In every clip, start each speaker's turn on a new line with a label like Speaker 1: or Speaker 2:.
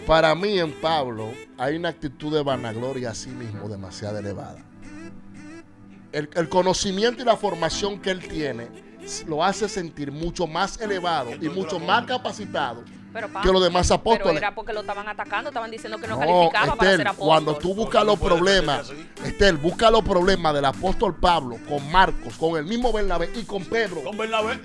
Speaker 1: Para mí en Pablo hay una actitud de vanagloria a sí mismo demasiado elevada. El conocimiento y la formación que él tiene lo hace sentir mucho más elevado y mucho más capacitado que los demás apóstoles.
Speaker 2: Pero era porque lo estaban atacando, estaban diciendo que no
Speaker 1: No,
Speaker 2: calificaba para
Speaker 1: Estel,
Speaker 2: ser apóstol.
Speaker 1: cuando tú buscas los problemas, Estel, busca los problemas del apóstol Pablo con Marcos, con el mismo Bernabé y con Pedro.
Speaker 3: Con Bernabé.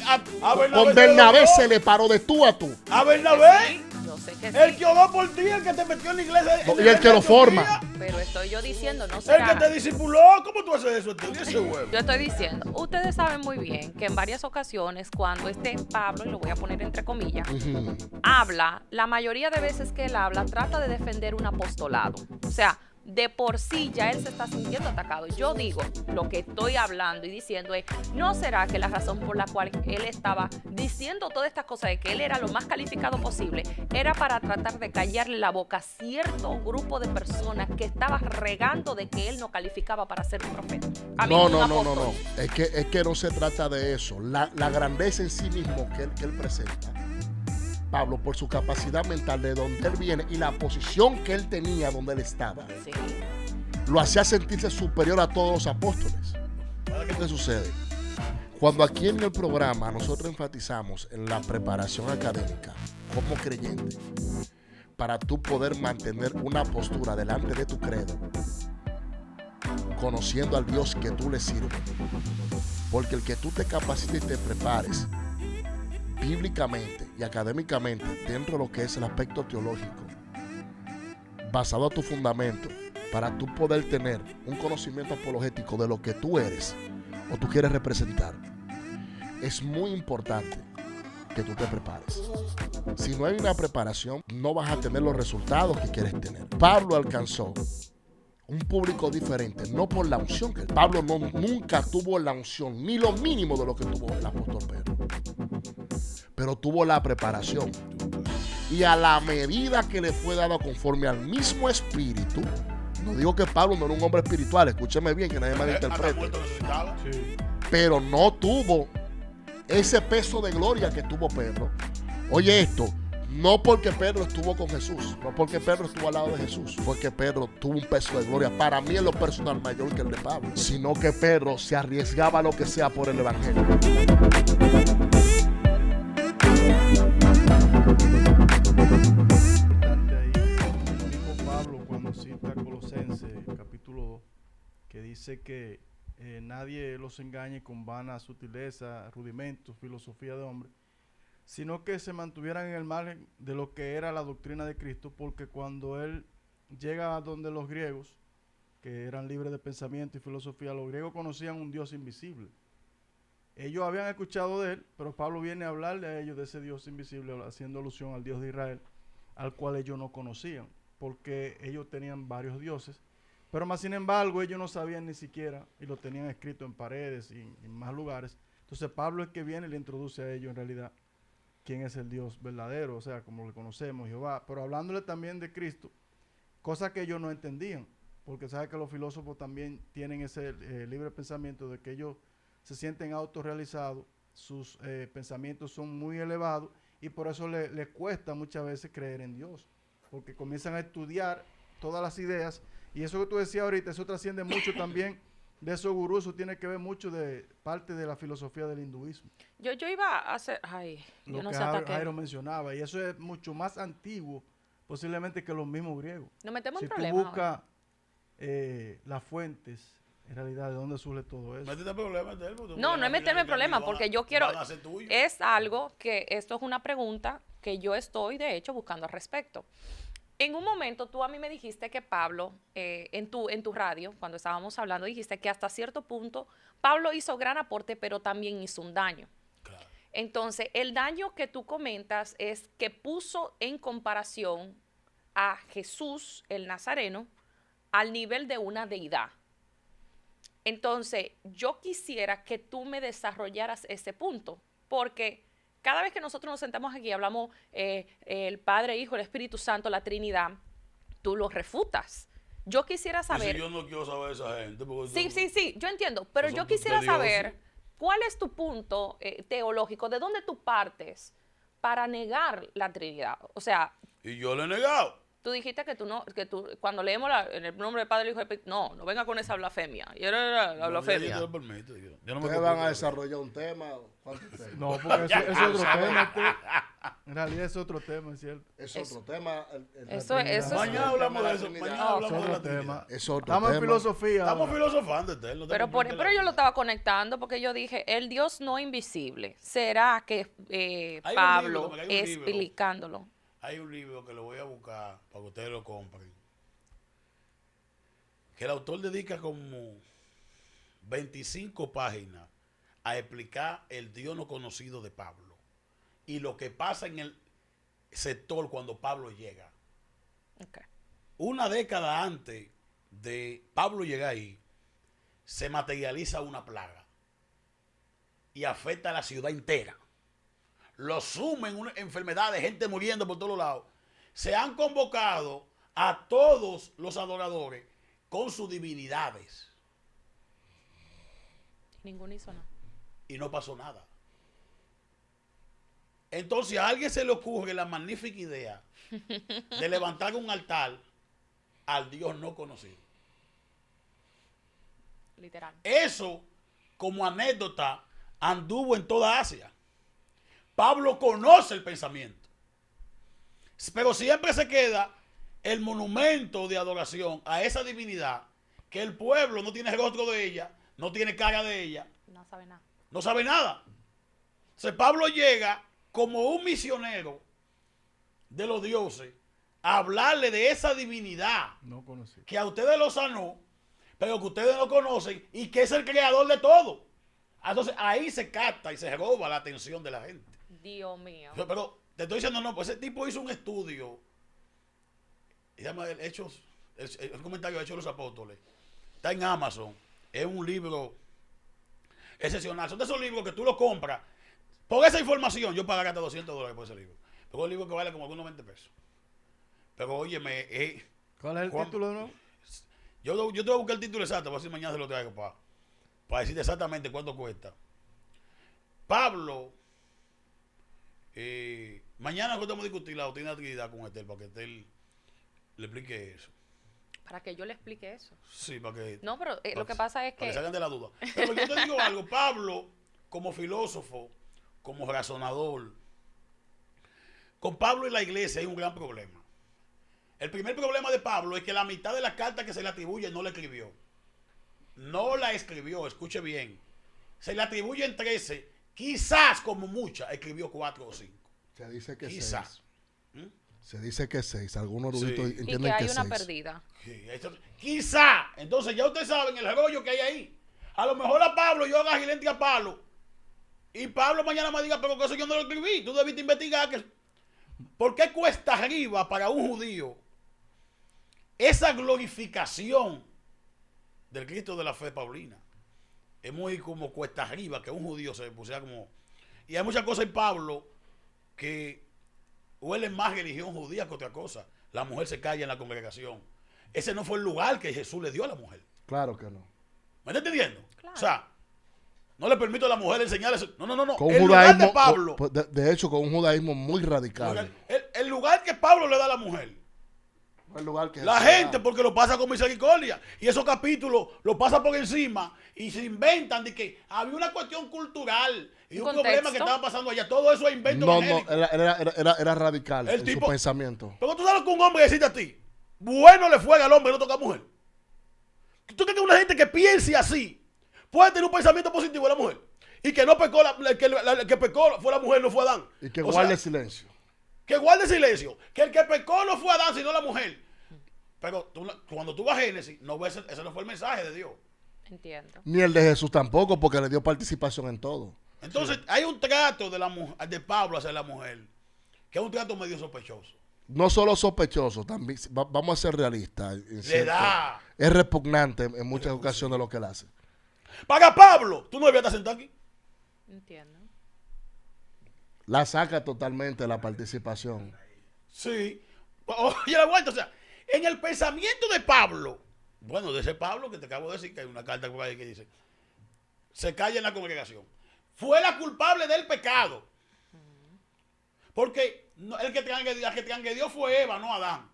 Speaker 1: Con Bernabé se le paró de tú a tú.
Speaker 3: A Bernabé.
Speaker 2: Yo sé que
Speaker 3: El
Speaker 2: sí,
Speaker 3: que oró por ti, el que te metió en la iglesia.
Speaker 1: No, y el que lo forma.
Speaker 2: pero estoy yo diciendo, no
Speaker 3: El
Speaker 2: será.
Speaker 3: que te discipuló. ¿Cómo tú haces eso? Ese huevo.
Speaker 2: Yo estoy diciendo, ustedes saben muy bien que en varias ocasiones cuando este Pablo, y lo voy a poner entre comillas, habla, la mayoría de veces que él habla, trata de defender un apostolado. O sea, de por sí ya él se está sintiendo atacado. Yo digo, lo que estoy hablando y diciendo es, ¿no será que la razón por la cual él estaba diciendo todas estas cosas de que él era lo más calificado posible, era para tratar de callarle la boca a cierto grupo de personas que estaba regando de que él no calificaba para ser un profeta?
Speaker 1: No. Es que no se trata de eso. La grandeza en sí mismo que él presenta, Pablo, por su capacidad mental de donde él viene y la posición que él tenía donde él estaba,
Speaker 2: Sí.
Speaker 1: lo hacía sentirse superior a todos los apóstoles. ¿Qué sucede? Cuando aquí en el programa nosotros enfatizamos en la preparación académica como creyente, para tú poder mantener una postura delante de tu credo, conociendo al Dios que tú le sirves, porque el que tú te capacites y te prepares bíblicamente y académicamente dentro de lo que es el aspecto teológico, basado a tu fundamento, para tú poder tener un conocimiento apologético de lo que tú eres o tú quieres representar, es muy importante que tú te prepares. Si no hay una preparación, no vas a tener los resultados que quieres tener. Pablo alcanzó un público diferente, no por la unción que Pablo nunca tuvo la unción, ni lo mínimo de lo que tuvo el apóstol Pedro, pero tuvo la preparación. Y a la medida que le fue dado conforme al mismo espíritu, no digo que Pablo no era un hombre espiritual, escúcheme bien, que nadie malinterprete, pero no tuvo ese peso de gloria que tuvo Pedro. Oye esto, no porque Pedro estuvo con Jesús, no porque Pedro estuvo al lado de Jesús, fue que Pedro tuvo un peso de gloria, para mí en lo personal mayor que el de Pablo, sino que Pedro se arriesgaba a lo que sea por el evangelio.
Speaker 4: El mismo Pablo, cuando cita Colosenses capítulo 2, que dice que nadie los engañe con vana sutileza, rudimentos, filosofía de hombre, sino que se mantuvieran en el margen de lo que era la doctrina de Cristo, porque cuando él llega a donde los griegos, que eran libres de pensamiento y filosofía, los griegos conocían un Dios invisible. Ellos habían escuchado de él, pero Pablo viene a hablarle a ellos de ese Dios invisible, haciendo alusión al Dios de Israel, al cual ellos no conocían, porque ellos tenían varios dioses, pero más sin embargo ellos no sabían ni siquiera, y lo tenían escrito en paredes y en más lugares. Entonces Pablo es que viene y le introduce a ellos en realidad quién es el Dios verdadero, o sea, como lo conocemos, Jehová, pero hablándole también de Cristo, cosa que ellos no entendían, porque sabe que los filósofos también tienen ese libre pensamiento de que ellos se sienten autorrealizados, sus pensamientos son muy elevados y por eso les cuesta muchas veces creer en Dios, porque comienzan a estudiar todas las ideas y eso que tú decías ahorita, eso trasciende mucho también de esos gurús, eso tiene que ver mucho de parte de la filosofía del hinduismo.
Speaker 2: Yo iba a hacer, yo no sé hasta qué.
Speaker 4: Jairo mencionaba, y eso es mucho más antiguo posiblemente que los mismos griegos.
Speaker 2: Nos metemos en
Speaker 4: Si tú
Speaker 2: problemas.
Speaker 4: buscas las fuentes, en realidad, ¿de dónde surge todo eso?
Speaker 2: No es meterme en problemas, porque yo quiero, es algo que, esto es una pregunta que yo estoy, de hecho, buscando al respecto. En un momento tú a mí me dijiste que Pablo, en tu radio, cuando estábamos hablando, dijiste que hasta cierto punto Pablo hizo gran aporte, pero también hizo un daño.
Speaker 3: Claro.
Speaker 2: Entonces, el daño que tú comentas es que puso en comparación a Jesús, el Nazareno, al nivel de una deidad. Entonces, yo quisiera que tú me desarrollaras ese punto, porque cada vez que nosotros nos sentamos aquí, hablamos el Padre, Hijo, el Espíritu Santo, la Trinidad, tú lo refutas. Yo quisiera saber...
Speaker 3: Si yo no quiero saber esa gente.
Speaker 2: Sí, yo entiendo, pero yo quisiera saber cuál es tu punto teológico, de dónde tú partes para negar la Trinidad. O sea,
Speaker 3: Y yo le he negado.
Speaker 2: Tú dijiste que tú no, que tú, cuando leemos en el nombre del Padre, Hijo y Espíritu, no venga con esa blasfemia. Y era la
Speaker 3: Yo
Speaker 2: blasfemia.
Speaker 3: te lo permito. Yo no me
Speaker 1: Ustedes van
Speaker 3: complico.
Speaker 1: a desarrollar un tema. ¿Cuántos temas?
Speaker 4: No, porque eso es otro tema. En realidad es otro tema, es cierto.
Speaker 1: Es otro tema.
Speaker 2: Eso es.
Speaker 3: Mañana hablamos de eso. Mañana
Speaker 4: Es
Speaker 3: hablamos de
Speaker 4: otro
Speaker 3: la
Speaker 4: tema.
Speaker 3: Trinidad.
Speaker 1: Es otro
Speaker 4: Estamos en
Speaker 1: tema.
Speaker 4: filosofía.
Speaker 3: Estamos
Speaker 4: ahora.
Speaker 3: filosofando, Eterno.
Speaker 2: Pero yo lo estaba conectando porque yo dije, el Dios no invisible. ¿Será que
Speaker 3: Hay un
Speaker 2: Pablo
Speaker 3: libro, hay un libro.
Speaker 2: explicándolo?
Speaker 3: Hay un libro que lo voy a buscar para que ustedes lo compren. Que el autor dedica como 25 páginas a explicar el Dios no conocido de Pablo y lo que pasa en el sector cuando Pablo llega.
Speaker 2: Okay.
Speaker 3: Una década antes de Pablo llegar ahí, se materializa una plaga y afecta a la ciudad entera. Lo sumen una enfermedad de gente muriendo por todos lados. Se han convocado a todos los adoradores con sus divinidades
Speaker 2: Ninguno hizo nada.
Speaker 3: y no pasó nada. Entonces a alguien se le ocurre la magnífica idea de levantar un altar al Dios no conocido.
Speaker 2: Literal.
Speaker 3: Eso, como anécdota, anduvo en toda Asia. Pablo conoce el pensamiento, pero siempre se queda el monumento de adoración a esa divinidad, que el pueblo no tiene rostro de ella, no tiene cara de ella,
Speaker 2: No sabe nada.
Speaker 3: no sabe nada. Entonces Pablo llega como un misionero de los dioses a hablarle de esa divinidad
Speaker 4: No conocí.
Speaker 3: que a ustedes lo sanó, pero que ustedes no conocen y que es el creador de todo. Entonces ahí se capta y se roba la atención de la gente.
Speaker 2: Dios mío.
Speaker 3: Pero te estoy diciendo, no, pues ese tipo hizo un estudio, se llama el comentario de Hechos de los Apóstoles, está en Amazon, es un libro excepcional, son de esos libros que tú lo compras, por esa información yo pagaría hasta $200 por ese libro, pero es un libro que vale como algunos 20 pesos. Pero óyeme,
Speaker 4: ¿Cuál es el
Speaker 3: Juan-
Speaker 4: título de nuevo?
Speaker 3: yo te voy a buscar el título exacto, para ver si mañana se lo traigo para decirte exactamente cuánto cuesta. Pablo, mañana vamos a discutir la doctrina de la Trinidad con Estel, para que Estel le explique eso.
Speaker 2: Para que yo le explique eso.
Speaker 3: Sí, para que,
Speaker 2: No, pero
Speaker 3: para
Speaker 2: lo que pasa es
Speaker 3: para que
Speaker 2: que...
Speaker 3: salgan de la duda. Pero yo te digo algo, Pablo, como filósofo, como razonador, con Pablo y la iglesia hay un gran problema. El primer problema de Pablo es que la mitad de la carta que se le atribuye no la escribió. No la escribió, escuche bien. Se le atribuyen 13, quizás como muchas, escribió 4 o 5.
Speaker 1: Se dice que
Speaker 3: Quizás.
Speaker 1: 6. Se dice que 6. Algunos
Speaker 3: Sí.
Speaker 1: eruditos
Speaker 3: Y
Speaker 2: Y
Speaker 1: entienden
Speaker 2: que hay
Speaker 1: que
Speaker 2: una
Speaker 1: 6.
Speaker 2: perdida.
Speaker 3: Sí, quizá. Entonces ya ustedes saben el rollo que hay ahí. A lo mejor a Pablo yo haga y a Pablo. Y Pablo mañana me diga, pero que eso yo no lo escribí. Tú debiste investigar. ¿Por qué cuesta arriba para un judío esa glorificación del Cristo de la fe paulina? Es muy como cuesta arriba que un judío se pusiera como... Y hay muchas cosas en Pablo que huelen más religión judía que otra cosa. La mujer se calla en la congregación. Ese no fue el lugar que Jesús le dio a la mujer.
Speaker 1: Claro que no.
Speaker 3: ¿Me está entendiendo?
Speaker 2: Claro.
Speaker 3: O sea, no le permito a la mujer enseñarle... No.
Speaker 1: Con
Speaker 3: El
Speaker 1: un
Speaker 3: lugar de
Speaker 1: judaísmo,
Speaker 3: Pablo...
Speaker 1: de hecho, con un judaísmo muy radical.
Speaker 3: El lugar que Pablo le da a la mujer.
Speaker 1: El lugar que
Speaker 3: La
Speaker 1: se
Speaker 3: gente,
Speaker 1: da.
Speaker 3: porque lo pasa con misericordia. Y esos capítulos lo pasa por encima y se inventan de que había una cuestión cultural y un
Speaker 2: Contexto.
Speaker 3: problema que estaba pasando allá. Todo eso es invento
Speaker 1: No,
Speaker 3: evangélico.
Speaker 1: era radical
Speaker 3: El
Speaker 1: en
Speaker 3: tipo-
Speaker 1: su pensamiento.
Speaker 3: Pero tú sabes que un hombre decide a ti, bueno le fue al hombre y no toca a mujer. ¿Tú crees que una gente que piense así puede tener un pensamiento positivo de la mujer? Y que no pecó, el que pecó fue la mujer, no fue Adán.
Speaker 1: Y que
Speaker 3: O
Speaker 1: guarde
Speaker 3: sea,
Speaker 1: silencio.
Speaker 3: que guarde silencio. Que el que pecó no fue Adán, sino la mujer. Pero cuando tú vas a Génesis, no ves, ese no fue el mensaje de Dios.
Speaker 2: Entiendo.
Speaker 1: Ni el de Jesús tampoco, porque le dio participación en todo.
Speaker 3: Entonces, hay un trato de Pablo hacia la mujer, que es un trato medio sospechoso.
Speaker 1: No solo sospechoso, también vamos a ser realistas.
Speaker 3: Le da.
Speaker 1: Es repugnante en muchas ocasiones lo que él hace.
Speaker 3: Para Pablo, tú no debías estar sentado aquí.
Speaker 2: Entiendo.
Speaker 1: La saca totalmente la participación.
Speaker 3: Sí. Oye, la vuelta, o sea, en el pensamiento de Pablo, bueno, de ese Pablo que te acabo de decir, que hay una carta por ahí que dice, se calla en la congregación. Fue la culpable del pecado. Porque el que transgredió fue Eva, no Adán.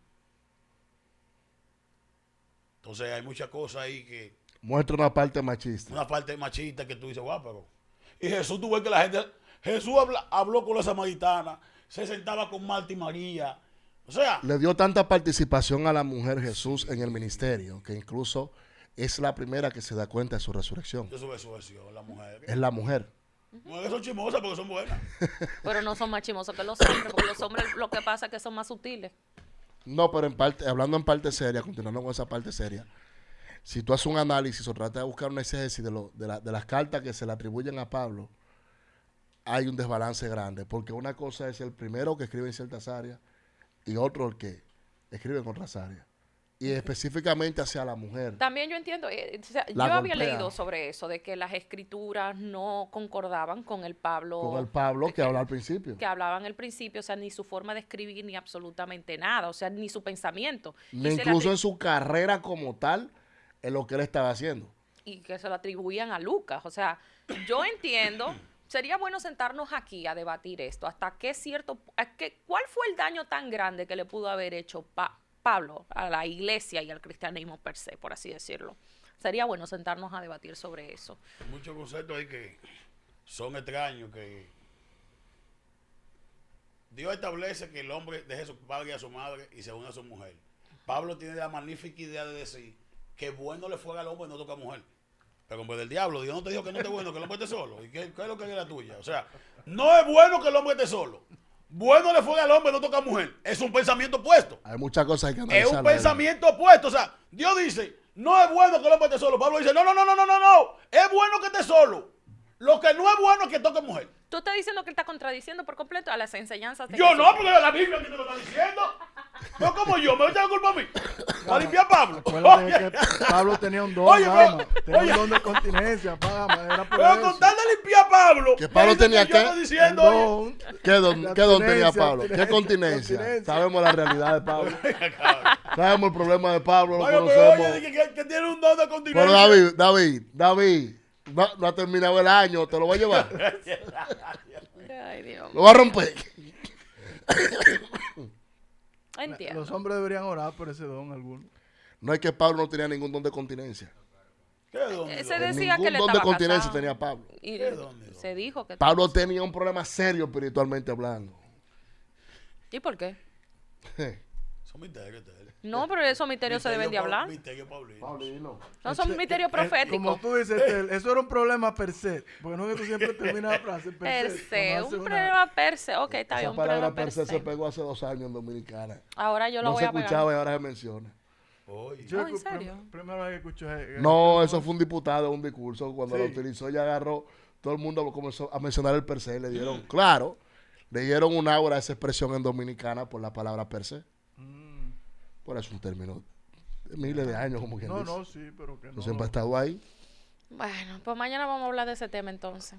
Speaker 3: Entonces hay muchas cosas ahí que...
Speaker 1: Muestra una parte machista.
Speaker 3: Una parte machista que tú dices, guau, pero... Y Jesús, tú ves que la gente... Jesús habló con la samaritana, se sentaba con Marta y María. O sea...
Speaker 1: Le dio tanta participación a la mujer Jesús en el ministerio, que incluso es la primera que se da cuenta de su resurrección.
Speaker 3: De su resurrección, la mujer.
Speaker 1: Es la mujer.
Speaker 3: Mujeres son chismosas porque son buenas.
Speaker 2: Pero no son más chimosos que los hombres, porque los hombres lo que pasa es que son más sutiles.
Speaker 1: No, pero en parte, hablando en parte seria, continuando con esa parte seria, si tú haces un análisis o tratas de buscar una exégesis de las cartas que se le atribuyen a Pablo, hay un desbalance grande, porque una cosa es el primero que escribe en ciertas áreas y otro el que escribe en otras áreas. Y específicamente hacia la mujer.
Speaker 2: También yo entiendo, o sea, yo
Speaker 1: La
Speaker 2: había
Speaker 1: golpea.
Speaker 2: leído sobre eso, de que las escrituras no concordaban con el Pablo.
Speaker 1: Con el Pablo que habla al principio.
Speaker 2: Que hablaban al principio, o sea, ni su forma de escribir, ni absolutamente nada, o sea, ni su pensamiento.
Speaker 1: Ni
Speaker 2: Y se le
Speaker 1: incluso
Speaker 2: atri-
Speaker 1: en su carrera como tal, en lo que él estaba haciendo.
Speaker 2: Y que se lo atribuían a Lucas. O sea, yo entiendo, sería bueno sentarnos aquí a debatir esto, hasta qué cierto, cuál fue el daño tan grande que le pudo haber hecho Pablo a la iglesia y al cristianismo per se, por así decirlo. Sería bueno sentarnos a debatir sobre eso.
Speaker 3: Muchos conceptos ahí que son extraños, que Dios establece que el hombre deje a su padre y a su madre y se une a su mujer. Pablo tiene la magnífica idea de decir que bueno le fuera al hombre y no toca a mujer. Pero hombre del diablo, Dios no te dijo que no esté bueno que el hombre esté solo. ¿Y qué es lo que es la tuya? O sea, no es bueno que el hombre esté solo. Bueno le fuera al hombre y no toca a mujer. Es un pensamiento opuesto.
Speaker 1: Hay muchas cosas que
Speaker 3: Es
Speaker 1: analizar.
Speaker 3: un pensamiento opuesto. O sea, Dios dice, no es bueno que el hombre esté solo. Pablo dice, no. Es bueno que esté solo. Lo que no es bueno es que toque mujer.
Speaker 2: Tú estás diciendo que él está contradiciendo por completo a las enseñanzas de
Speaker 3: Yo
Speaker 2: Jesús.
Speaker 3: no, porque la Biblia que te lo está diciendo. No como yo, me echa la culpa a mí. Para limpiar a Pablo.
Speaker 4: Acuérdate que Pablo tenía un don,
Speaker 3: Oye,
Speaker 4: Gama.
Speaker 3: pero-
Speaker 4: Tenía
Speaker 3: oye.
Speaker 4: un don de continencia, Gama. Era por
Speaker 3: Pero
Speaker 4: eso.
Speaker 3: con tal de limpiar a Pablo.
Speaker 1: Que Pablo
Speaker 3: dice
Speaker 1: tenía
Speaker 3: que yo
Speaker 1: qué?
Speaker 3: estoy diciendo, oye,
Speaker 1: ¿Qué don tenía
Speaker 4: Abstinencia,
Speaker 1: Pablo? ¿Qué
Speaker 4: abstinencia,
Speaker 1: continencia?
Speaker 4: abstinencia.
Speaker 1: Sabemos la realidad de Pablo. Sabemos el problema de Pablo, lo
Speaker 3: oye, pero
Speaker 1: conocemos.
Speaker 3: oye, que tiene un don de
Speaker 1: Pero
Speaker 3: continencia.
Speaker 1: David, no ha terminado el año, te lo voy a llevar.
Speaker 2: Ay, Dios.
Speaker 1: Lo va a romper.
Speaker 2: Entiendo.
Speaker 4: Los hombres deberían orar por ese don alguno.
Speaker 1: No es que Pablo no tenía ningún don de continencia.
Speaker 3: ¿Qué don?
Speaker 2: Se decía que
Speaker 1: Ningún
Speaker 2: le
Speaker 1: don de
Speaker 2: estaba
Speaker 1: continencia
Speaker 2: casado.
Speaker 1: tenía Pablo.
Speaker 2: Y
Speaker 3: ¿Qué dónde?
Speaker 2: se dijo que...
Speaker 1: Pablo tenía un problema serio espiritualmente hablando.
Speaker 2: ¿Y por qué?
Speaker 3: Son misterios ustedes.
Speaker 2: No, pero esos misterios se deben de hablar.
Speaker 3: Misterio Paulino.
Speaker 1: Paulino.
Speaker 2: No son misterios
Speaker 4: Como
Speaker 2: proféticos.
Speaker 4: tú dices, Tel, eso era un problema per se. Porque no es que tú siempre terminas la frase
Speaker 2: Per
Speaker 4: per
Speaker 2: se,
Speaker 4: se.
Speaker 2: un problema per se. Ok, está bien,
Speaker 1: Esa
Speaker 2: un
Speaker 1: palabra
Speaker 2: problema
Speaker 1: per
Speaker 2: per
Speaker 1: se
Speaker 2: se.
Speaker 1: se pegó hace 2 años en Dominicana.
Speaker 2: Ahora yo lo
Speaker 1: No
Speaker 2: voy
Speaker 1: se
Speaker 2: a pegar.
Speaker 1: escuchaba y ahora se menciona.
Speaker 3: Oye.
Speaker 4: Yo
Speaker 2: ¿en serio?
Speaker 4: Primera vez que escucho
Speaker 1: No, eso fue un diputado en un discurso. Cuando lo
Speaker 4: Sí.
Speaker 1: utilizó y agarró, todo el mundo comenzó a mencionar el per se. Le dieron, claro, le dieron un aura a esa expresión en Dominicana por la palabra per se. Por eso un término de miles de años, como quien
Speaker 4: No,
Speaker 1: dice.
Speaker 4: no, sí, pero que no.
Speaker 1: Yo siempre he
Speaker 4: no.
Speaker 1: estado ahí.
Speaker 2: Bueno, pues mañana vamos a hablar de ese tema entonces.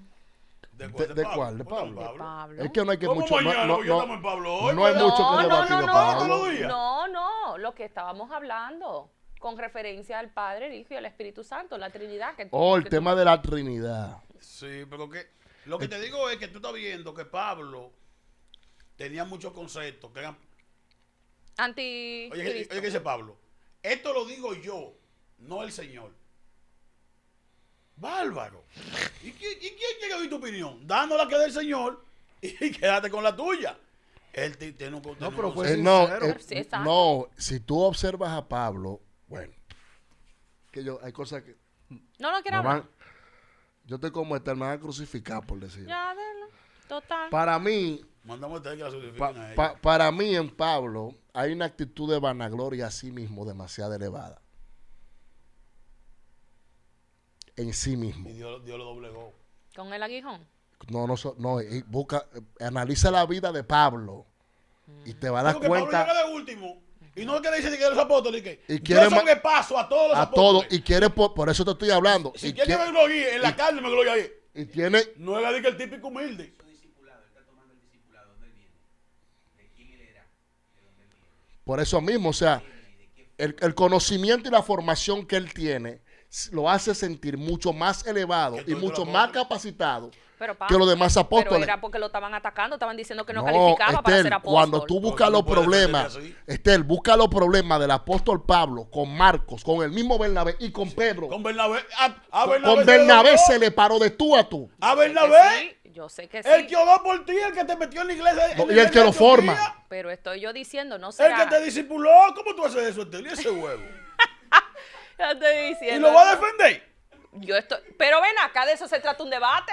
Speaker 3: ¿De
Speaker 1: ¿De cuál? ¿De
Speaker 3: ¿Cómo
Speaker 1: Pablo?
Speaker 2: De Pablo.
Speaker 1: Es que no hay que
Speaker 3: ¿Cómo
Speaker 1: mucho.
Speaker 3: mañana?
Speaker 1: No,
Speaker 3: Porque
Speaker 1: no,
Speaker 3: estamos en Pablo hoy.
Speaker 1: no hay
Speaker 3: pero-
Speaker 1: mucho que debatir de Pablo.
Speaker 3: Todos los días.
Speaker 2: No, lo que estábamos hablando con referencia al Padre, el Hijo y al Espíritu Santo, la Trinidad. Que
Speaker 1: Oh, el
Speaker 2: que
Speaker 1: tema de la Trinidad.
Speaker 3: Sí, pero que lo que te digo es que tú estás viendo que Pablo tenía muchos conceptos que eran... Oye,
Speaker 2: Anticristo.
Speaker 3: ¿qué dice Pablo? Esto lo digo yo, no el Señor. Bárbaro. ¿Y quién quiere oír tu opinión? Dándola que del Señor y quédate con la tuya. Él tiene un
Speaker 4: No, pero
Speaker 3: concepto.
Speaker 4: fue
Speaker 1: No,
Speaker 4: sincero.
Speaker 2: Sí, exacto.
Speaker 1: no, si tú observas a Pablo, bueno, hay cosas que
Speaker 2: No lo quiero
Speaker 1: me
Speaker 2: hablar.
Speaker 1: van, yo estoy como me van a crucificar, por decir.
Speaker 2: Ya, déjalo. Total.
Speaker 1: Para mí,
Speaker 3: Mandamos a ustedes que la certifiquen a ella.
Speaker 1: para mí en Pablo hay una actitud de vanagloria a sí mismo demasiado elevada. En sí mismo.
Speaker 3: Y Dios lo doblegó.
Speaker 2: Con el aguijón.
Speaker 1: Analiza la vida de Pablo y te vas a dar
Speaker 3: Porque Pablo
Speaker 1: cuenta
Speaker 3: llega de último. Y no es que le dicen que los apóstoles que
Speaker 1: Y
Speaker 3: yo
Speaker 1: quiere
Speaker 3: soy
Speaker 1: ma-
Speaker 3: de paso a todos los
Speaker 1: a todo
Speaker 3: apóstoles.
Speaker 1: y quiere por eso te estoy hablando
Speaker 3: Si
Speaker 1: y,
Speaker 3: quiere que
Speaker 1: qui-
Speaker 3: me gloríe en la carne, me gloria ahí.
Speaker 1: y tiene
Speaker 3: No es que el típico humilde.
Speaker 1: por eso mismo, o sea, el conocimiento y la formación que él tiene lo hace sentir mucho más elevado y mucho más capacitado
Speaker 2: Pero,
Speaker 1: que los demás
Speaker 2: pero
Speaker 1: apóstoles.
Speaker 2: era porque lo estaban atacando, estaban diciendo que no calificaba para
Speaker 1: Estel,
Speaker 2: ser apóstol.
Speaker 1: cuando tú buscas los
Speaker 3: Tú puedes
Speaker 1: problemas,
Speaker 3: defender así.
Speaker 1: Estel, busca los problemas del apóstol Pablo con Marcos, con el mismo Bernabé y con Pedro.
Speaker 3: Con Bernabé. A
Speaker 1: Con Bernabé se le paró de tú a tú.
Speaker 3: A
Speaker 2: Que
Speaker 3: Bernabé.
Speaker 2: sí, yo sé que sí,
Speaker 3: El que oró por ti, el que te metió en la iglesia. en
Speaker 1: No,
Speaker 3: la
Speaker 1: y el que lo
Speaker 3: iglesia
Speaker 1: forma.
Speaker 3: Antioquía,
Speaker 2: pero estoy yo diciendo, no
Speaker 3: El
Speaker 2: será.
Speaker 3: que te discipuló. ¿Cómo tú haces eso, Estel? ¿Y ese huevo?
Speaker 2: Yo estoy
Speaker 3: ¿Y
Speaker 2: diciendo.
Speaker 3: lo va a defender?
Speaker 2: Pero ven acá, de eso se trata un debate.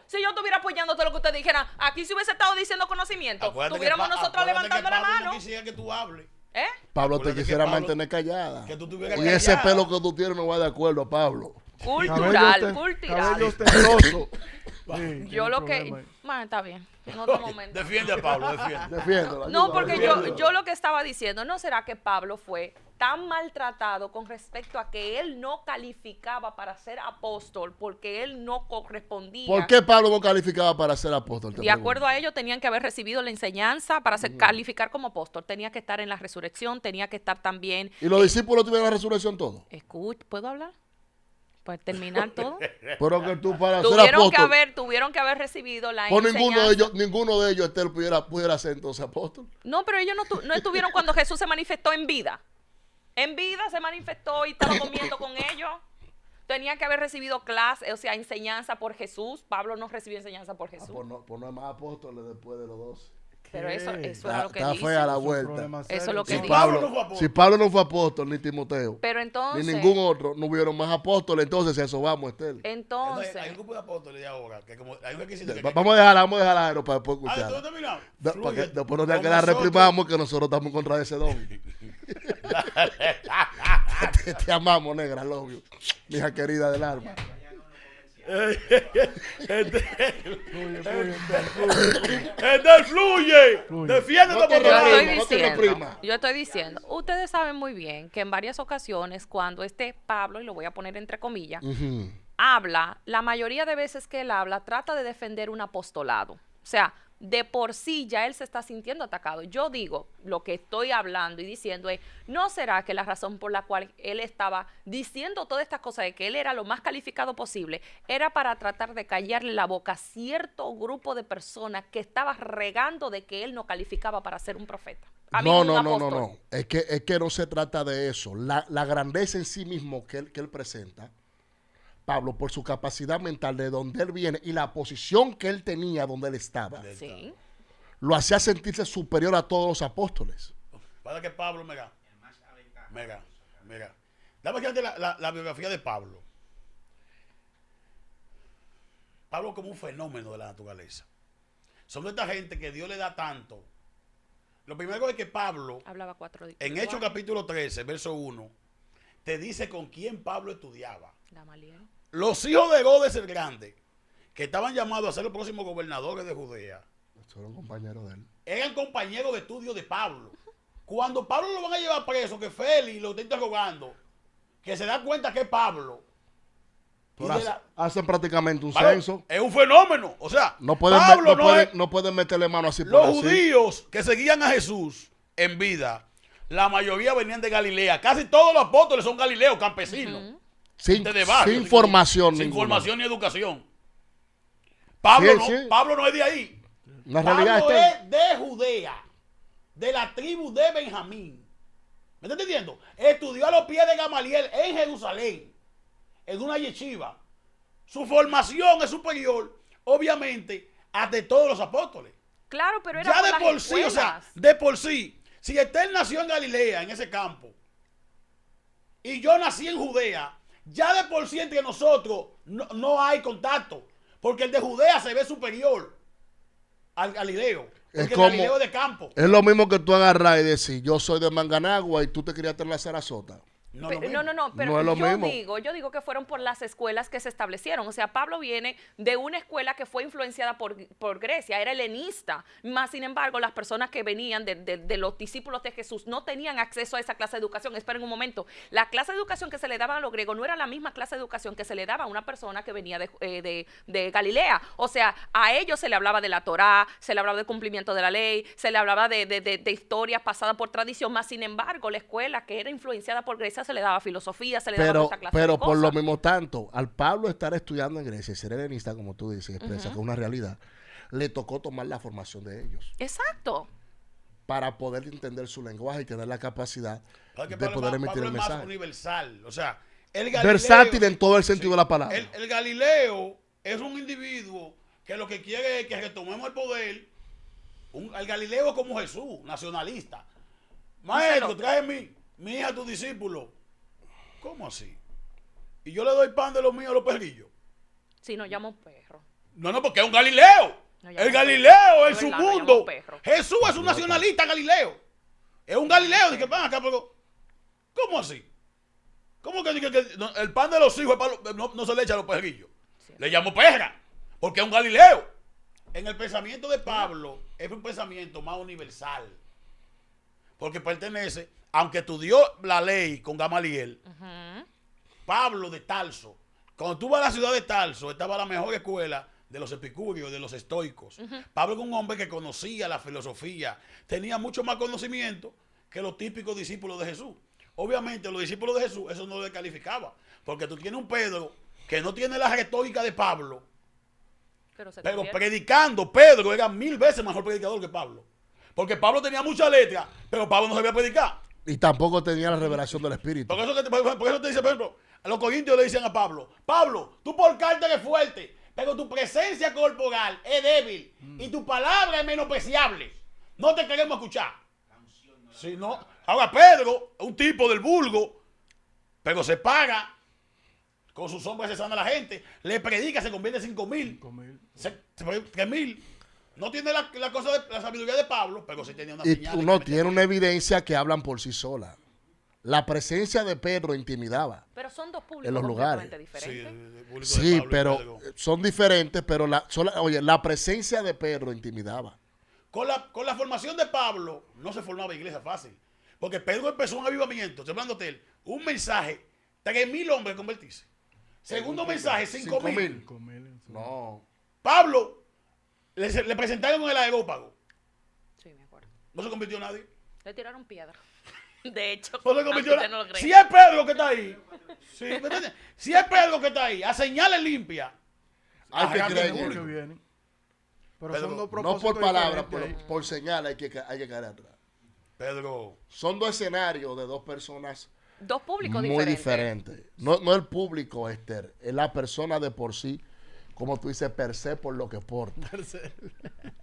Speaker 2: Si yo estuviera apoyando todo lo que ustedes dijeran, aquí si hubiese estado diciendo conocimiento, tuviéramos nosotros levantando la mano.
Speaker 3: No quisiera que tú hables.
Speaker 2: ¿Eh?
Speaker 1: Pablo te
Speaker 3: Acuérdate que
Speaker 1: quisiera
Speaker 3: Pablo-
Speaker 1: mantener callada.
Speaker 3: que tú estuvieras
Speaker 1: Y ese
Speaker 3: callada.
Speaker 1: pelo que tú tienes no va de acuerdo a Pablo.
Speaker 2: Cultural, cultural.
Speaker 4: Cabello ostentoso. Sí,
Speaker 2: Yo
Speaker 4: tiene
Speaker 2: lo que.
Speaker 4: problema ahí.
Speaker 2: Bueno, está bien. En otro momento.
Speaker 3: Defiende a Pablo, defiende.
Speaker 1: Defiéndela.
Speaker 2: No,
Speaker 1: ayúdala,
Speaker 2: porque
Speaker 1: defiéndela.
Speaker 2: yo lo que estaba diciendo, ¿no será que Pablo fue tan maltratado con respecto a que él no calificaba para ser apóstol porque él no correspondía?
Speaker 1: ¿Por qué Pablo no calificaba para ser apóstol? Te
Speaker 2: De acuerdo
Speaker 1: pregunto.
Speaker 2: a ello, tenían que haber recibido la enseñanza para calificar como apóstol. Tenía que estar en la resurrección, tenía que estar también.
Speaker 1: ¿Y los discípulos tuvieron la resurrección todo?
Speaker 2: ¿Puedo hablar? Para terminar todo.
Speaker 1: Pero que tú para ser
Speaker 2: Tuvieron que
Speaker 1: apóstol,
Speaker 2: haber recibido la
Speaker 1: por
Speaker 2: enseñanza.
Speaker 1: ninguno de ellos Estel, pudiera ser entonces apóstol.
Speaker 2: No, pero ellos no estuvieron cuando Jesús se manifestó en vida. En vida se manifestó y estaba comiendo con ellos. Tenía que haber recibido clase, o sea, enseñanza por Jesús. Pablo no recibió enseñanza por Jesús.
Speaker 1: Pues no hay más apóstoles después de los 12.
Speaker 2: Pero eso
Speaker 4: ¿Qué?
Speaker 2: era lo que
Speaker 1: Está
Speaker 2: dice.
Speaker 1: fea la
Speaker 4: Es un
Speaker 1: vuelta.
Speaker 4: problema
Speaker 2: Eso es
Speaker 4: serio.
Speaker 2: lo que
Speaker 3: Si
Speaker 2: dice.
Speaker 3: Pablo no fue apóstol.
Speaker 1: Si Pablo no fue apóstol, ni Timoteo,
Speaker 2: Pero
Speaker 1: ni
Speaker 2: entonces,
Speaker 1: ningún otro, no hubieron más apóstoles, entonces eso vamos, Estel.
Speaker 2: entonces,
Speaker 3: Hay un grupo de apóstoles de ahora que como hay un requisito que
Speaker 1: Vamos a dejarla a Aero para después
Speaker 3: ¿tú no
Speaker 1: escucharla.
Speaker 3: terminado?
Speaker 1: Para que
Speaker 3: Fluye.
Speaker 1: después no tenga
Speaker 3: Con
Speaker 1: que la
Speaker 3: nosotros.
Speaker 1: reprimamos que nosotros estamos en contra de ese don. te amamos, negra, love you. Mi hija querida del alma.
Speaker 3: Estel, fluye.
Speaker 4: Fluye.
Speaker 3: Defiéndete
Speaker 1: No te
Speaker 3: por
Speaker 2: yo
Speaker 3: favor.
Speaker 2: estoy
Speaker 1: no te
Speaker 2: diciendo,
Speaker 1: reprima.
Speaker 2: ustedes saben muy bien que en varias ocasiones cuando este Pablo, y lo voy a poner entre comillas,
Speaker 1: Ujú.
Speaker 2: habla, la mayoría de veces que él habla, trata de defender un apostolado. O sea, de por sí ya él se está sintiendo atacado. Yo digo, lo que estoy hablando y diciendo es, ¿no será que la razón por la cual él estaba diciendo todas estas cosas de que él era lo más calificado posible, era para tratar de callarle la boca a cierto grupo de personas que estaba regando de que él no calificaba para ser un profeta? Un apóstol.
Speaker 1: No. Es que no se trata de eso. La grandeza en sí mismo que él presenta, Pablo, por su capacidad mental de donde él viene y la posición que él tenía donde él estaba,
Speaker 2: Sí.
Speaker 1: lo hacía sentirse superior a todos los apóstoles.
Speaker 3: Para que Pablo, mira. Dame aquí la biografía de Pablo. Pablo como un fenómeno de la naturaleza. Son de esta gente que Dios le da tanto. Lo primero es que Pablo,
Speaker 2: Hablaba 4 días.
Speaker 3: en Hechos capítulo 13, verso 1, te dice con quién Pablo estudiaba. Los hijos de Herodes el Grande, que estaban llamados a ser los próximos gobernadores de Judea,
Speaker 1: Son compañeros de él.
Speaker 3: eran compañeros de estudio de Pablo. Cuando Pablo lo van a llevar preso, que Félix lo está interrogando, que se da cuenta que es Pablo. y
Speaker 1: Pero
Speaker 3: de la-
Speaker 1: hacen prácticamente un
Speaker 3: Claro,
Speaker 1: censo.
Speaker 3: es un fenómeno. O sea,
Speaker 1: No pueden,
Speaker 3: Pablo no es-
Speaker 1: no pueden meterle mano así por
Speaker 3: los
Speaker 1: así.
Speaker 3: judíos que seguían a Jesús en vida, la mayoría venían de Galilea. Casi todos los apóstoles son galileos, campesinos.
Speaker 1: Sin,
Speaker 3: gente de barrio,
Speaker 1: sin formación
Speaker 3: sin
Speaker 1: ninguna.
Speaker 3: formación ni educación. Pablo,
Speaker 1: Sí,
Speaker 3: no,
Speaker 1: sí.
Speaker 3: Pablo no es de ahí.
Speaker 1: La realidad
Speaker 3: Pablo
Speaker 1: está
Speaker 3: es de Judea, de la tribu de Benjamín. ¿Me estás entendiendo? Estudió a los pies de Gamaliel en Jerusalén, en una yeshiva. Su formación es superior, obviamente, a de todos los apóstoles.
Speaker 2: Claro, pero era
Speaker 3: Ya
Speaker 2: por
Speaker 3: de
Speaker 2: las
Speaker 3: por sí, o sea,
Speaker 2: escuelas.
Speaker 3: de por sí, si Estel nació en Galilea, en ese campo, y yo nací en Judea, ya de por sí entre nosotros no hay contacto, porque el de Judea se ve superior al Galileo,
Speaker 1: Es
Speaker 3: porque el
Speaker 1: como-
Speaker 3: Galileo es de campo.
Speaker 1: Es lo mismo que tú agarras y decir, yo soy de Manganagua y tú te criaste en la Sarasota.
Speaker 3: No,
Speaker 2: Pe-
Speaker 3: lo mismo.
Speaker 2: No, pero
Speaker 1: No es lo mismo.
Speaker 2: yo digo que fueron por las escuelas que se establecieron. O sea, Pablo viene de una escuela que fue influenciada por Grecia, era helenista. Más sin embargo, las personas que venían de los discípulos de Jesús no tenían acceso a esa clase de educación. Esperen un momento. La clase de educación que se le daba a los griegos no era la misma clase de educación que se le daba a una persona que venía de Galilea. O sea, a ellos se le hablaba de la Torá, se le hablaba del cumplimiento de la ley, se le hablaba de historias pasadas por tradición. Más sin embargo, la escuela que era influenciada por Grecia se le daba filosofía, se le daba esa clase de
Speaker 1: pero por lo
Speaker 2: cosas.
Speaker 1: mismo tanto, al Pablo estar estudiando en Grecia y ser helenista, como tú dices, expresa que es una realidad, le tocó tomar la formación de ellos
Speaker 2: Exacto.
Speaker 1: para poder entender su lenguaje y tener la capacidad
Speaker 3: Porque
Speaker 1: de poder emitir
Speaker 3: Pablo
Speaker 1: el
Speaker 3: es más
Speaker 1: mensaje.
Speaker 3: universal. O sea, el Galileo,
Speaker 1: Versátil en todo el sentido de la palabra.
Speaker 3: el Galileo es un individuo que lo que quiere es que retomemos el poder. El Galileo es como Jesús, nacionalista. Maestro,
Speaker 2: Díselo.
Speaker 3: trae mi hija a tu discípulo. ¿Cómo así? Y yo le doy pan de los míos a los perrillos.
Speaker 2: Si nos llama un perro.
Speaker 3: No, porque es un Galileo.
Speaker 2: No llama
Speaker 3: El
Speaker 2: un
Speaker 3: Galileo
Speaker 2: perro.
Speaker 3: es
Speaker 2: Es
Speaker 3: su
Speaker 2: verdad, no llama
Speaker 3: mundo.
Speaker 2: un perro.
Speaker 3: Jesús es un nacionalista Galileo. Es un Galileo. Dije, van acá, pero ¿cómo así? ¿Cómo que el pan de los hijos no se le echa a los perrillos?
Speaker 2: Sí.
Speaker 3: Le llamo perra, porque es un Galileo. En el pensamiento de Pablo es un pensamiento más universal. Porque pertenece, aunque estudió la ley con Gamaliel, Pablo de Tarso, cuando tú vas a la ciudad de Tarso, estaba la mejor escuela de los epicúreos, de los estoicos. Pablo era un hombre que conocía la filosofía, tenía mucho más conocimiento que los típicos discípulos de Jesús. Obviamente, los discípulos de Jesús, eso no lo descalificaba, porque tú tienes un Pedro que no tiene la retórica de Pablo,
Speaker 2: Pero, se
Speaker 3: pero
Speaker 2: convierte-
Speaker 3: predicando, Pedro era 1000 veces mejor predicador que Pablo. Porque Pablo tenía mucha letra, pero Pablo no sabía predicar.
Speaker 1: Y tampoco tenía la revelación del Espíritu.
Speaker 3: Por eso te dice, por ejemplo, a los corintios le dicen a Pablo, Pablo, tú por carta eres fuerte, pero tu presencia corporal es débil y tu palabra es menospreciable. No te queremos escuchar. Si no, ahora Pedro, un tipo del vulgo, pero se paga, con sus hombres se sana a la gente, le predica, se convierte en 5000,
Speaker 4: 5.000.
Speaker 3: 3000. No tiene la cosa de la sabiduría de Pablo, pero sí tenía una
Speaker 1: Y
Speaker 3: señal.
Speaker 1: uno tiene una evidencia que hablan por sí sola. La presencia de Pedro intimidaba.
Speaker 2: Pero son dos públicos
Speaker 1: En los lugares.
Speaker 2: completamente
Speaker 3: Sí,
Speaker 2: diferentes.
Speaker 3: el público de
Speaker 1: Sí,
Speaker 3: Pablo y
Speaker 1: pero
Speaker 3: Pedro.
Speaker 1: son diferentes, pero la presencia de Pedro intimidaba.
Speaker 3: Con la formación de Pablo no se formaba iglesia fácil. Porque Pedro empezó un avivamiento, estoy hablando de él, un mensaje, 3000 hombres convertirse. Segundo mensaje, 5000.
Speaker 4: 5.000.
Speaker 1: No.
Speaker 3: Pablo le presentaron en el aerópago.
Speaker 2: Sí, me acuerdo.
Speaker 3: No se convirtió nadie.
Speaker 2: Le tiraron piedra. De hecho,
Speaker 3: No se
Speaker 2: aunque
Speaker 3: convirtió
Speaker 2: usted no lo
Speaker 3: nadie.
Speaker 2: crea.
Speaker 3: Si es Pedro que está ahí. Sí, ¿me entiendes? Si es Pedro que está ahí, a señales limpias.
Speaker 1: Hay que
Speaker 3: arranca
Speaker 1: creer
Speaker 3: el
Speaker 1: en él.
Speaker 3: público.
Speaker 4: Que vienen. Pero
Speaker 3: Pedro,
Speaker 4: son dos
Speaker 1: No
Speaker 4: propósitos
Speaker 1: por palabra,
Speaker 4: diferentes ahí.
Speaker 1: por señal hay que caer atrás.
Speaker 3: Pedro.
Speaker 1: Son dos escenarios de dos personas
Speaker 2: Dos públicos
Speaker 1: muy
Speaker 2: diferentes.
Speaker 1: diferentes. No el público, Esther, es la persona de por sí, como tú dices, per se por lo que porta.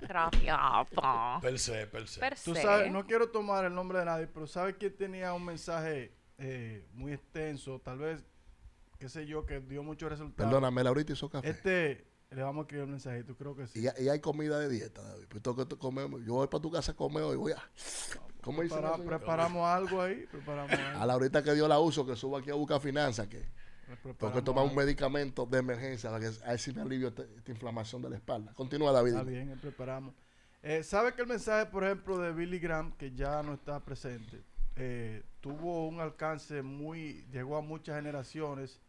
Speaker 2: Gracias, pa.
Speaker 3: Per se.
Speaker 2: Per
Speaker 4: Tú
Speaker 2: se.
Speaker 4: sabes, no quiero tomar el nombre de nadie, pero ¿sabes quién tenía un mensaje muy extenso? Tal vez, qué sé yo, que dio muchos resultados.
Speaker 1: Perdóname, ahorita hizo café.
Speaker 4: Le vamos a escribir un mensajito, creo que sí.
Speaker 1: Y hay comida de dieta, David. Pues tengo que comer. Yo voy para tu casa a comer hoy. Voy a. ¿Cómo dice la señora?
Speaker 4: Preparamos algo ahí,
Speaker 1: A la ahorita que dio la uso, que suba aquí a buscar finanzas, que tengo que tomar un medicamento de emergencia para que a ver si me alivio esta inflamación de la espalda. Continúa, David.
Speaker 4: Está bien, preparamos. ¿Sabe que el mensaje, por ejemplo, de Billy Graham, que ya no está presente, tuvo un alcance llegó a muchas generaciones,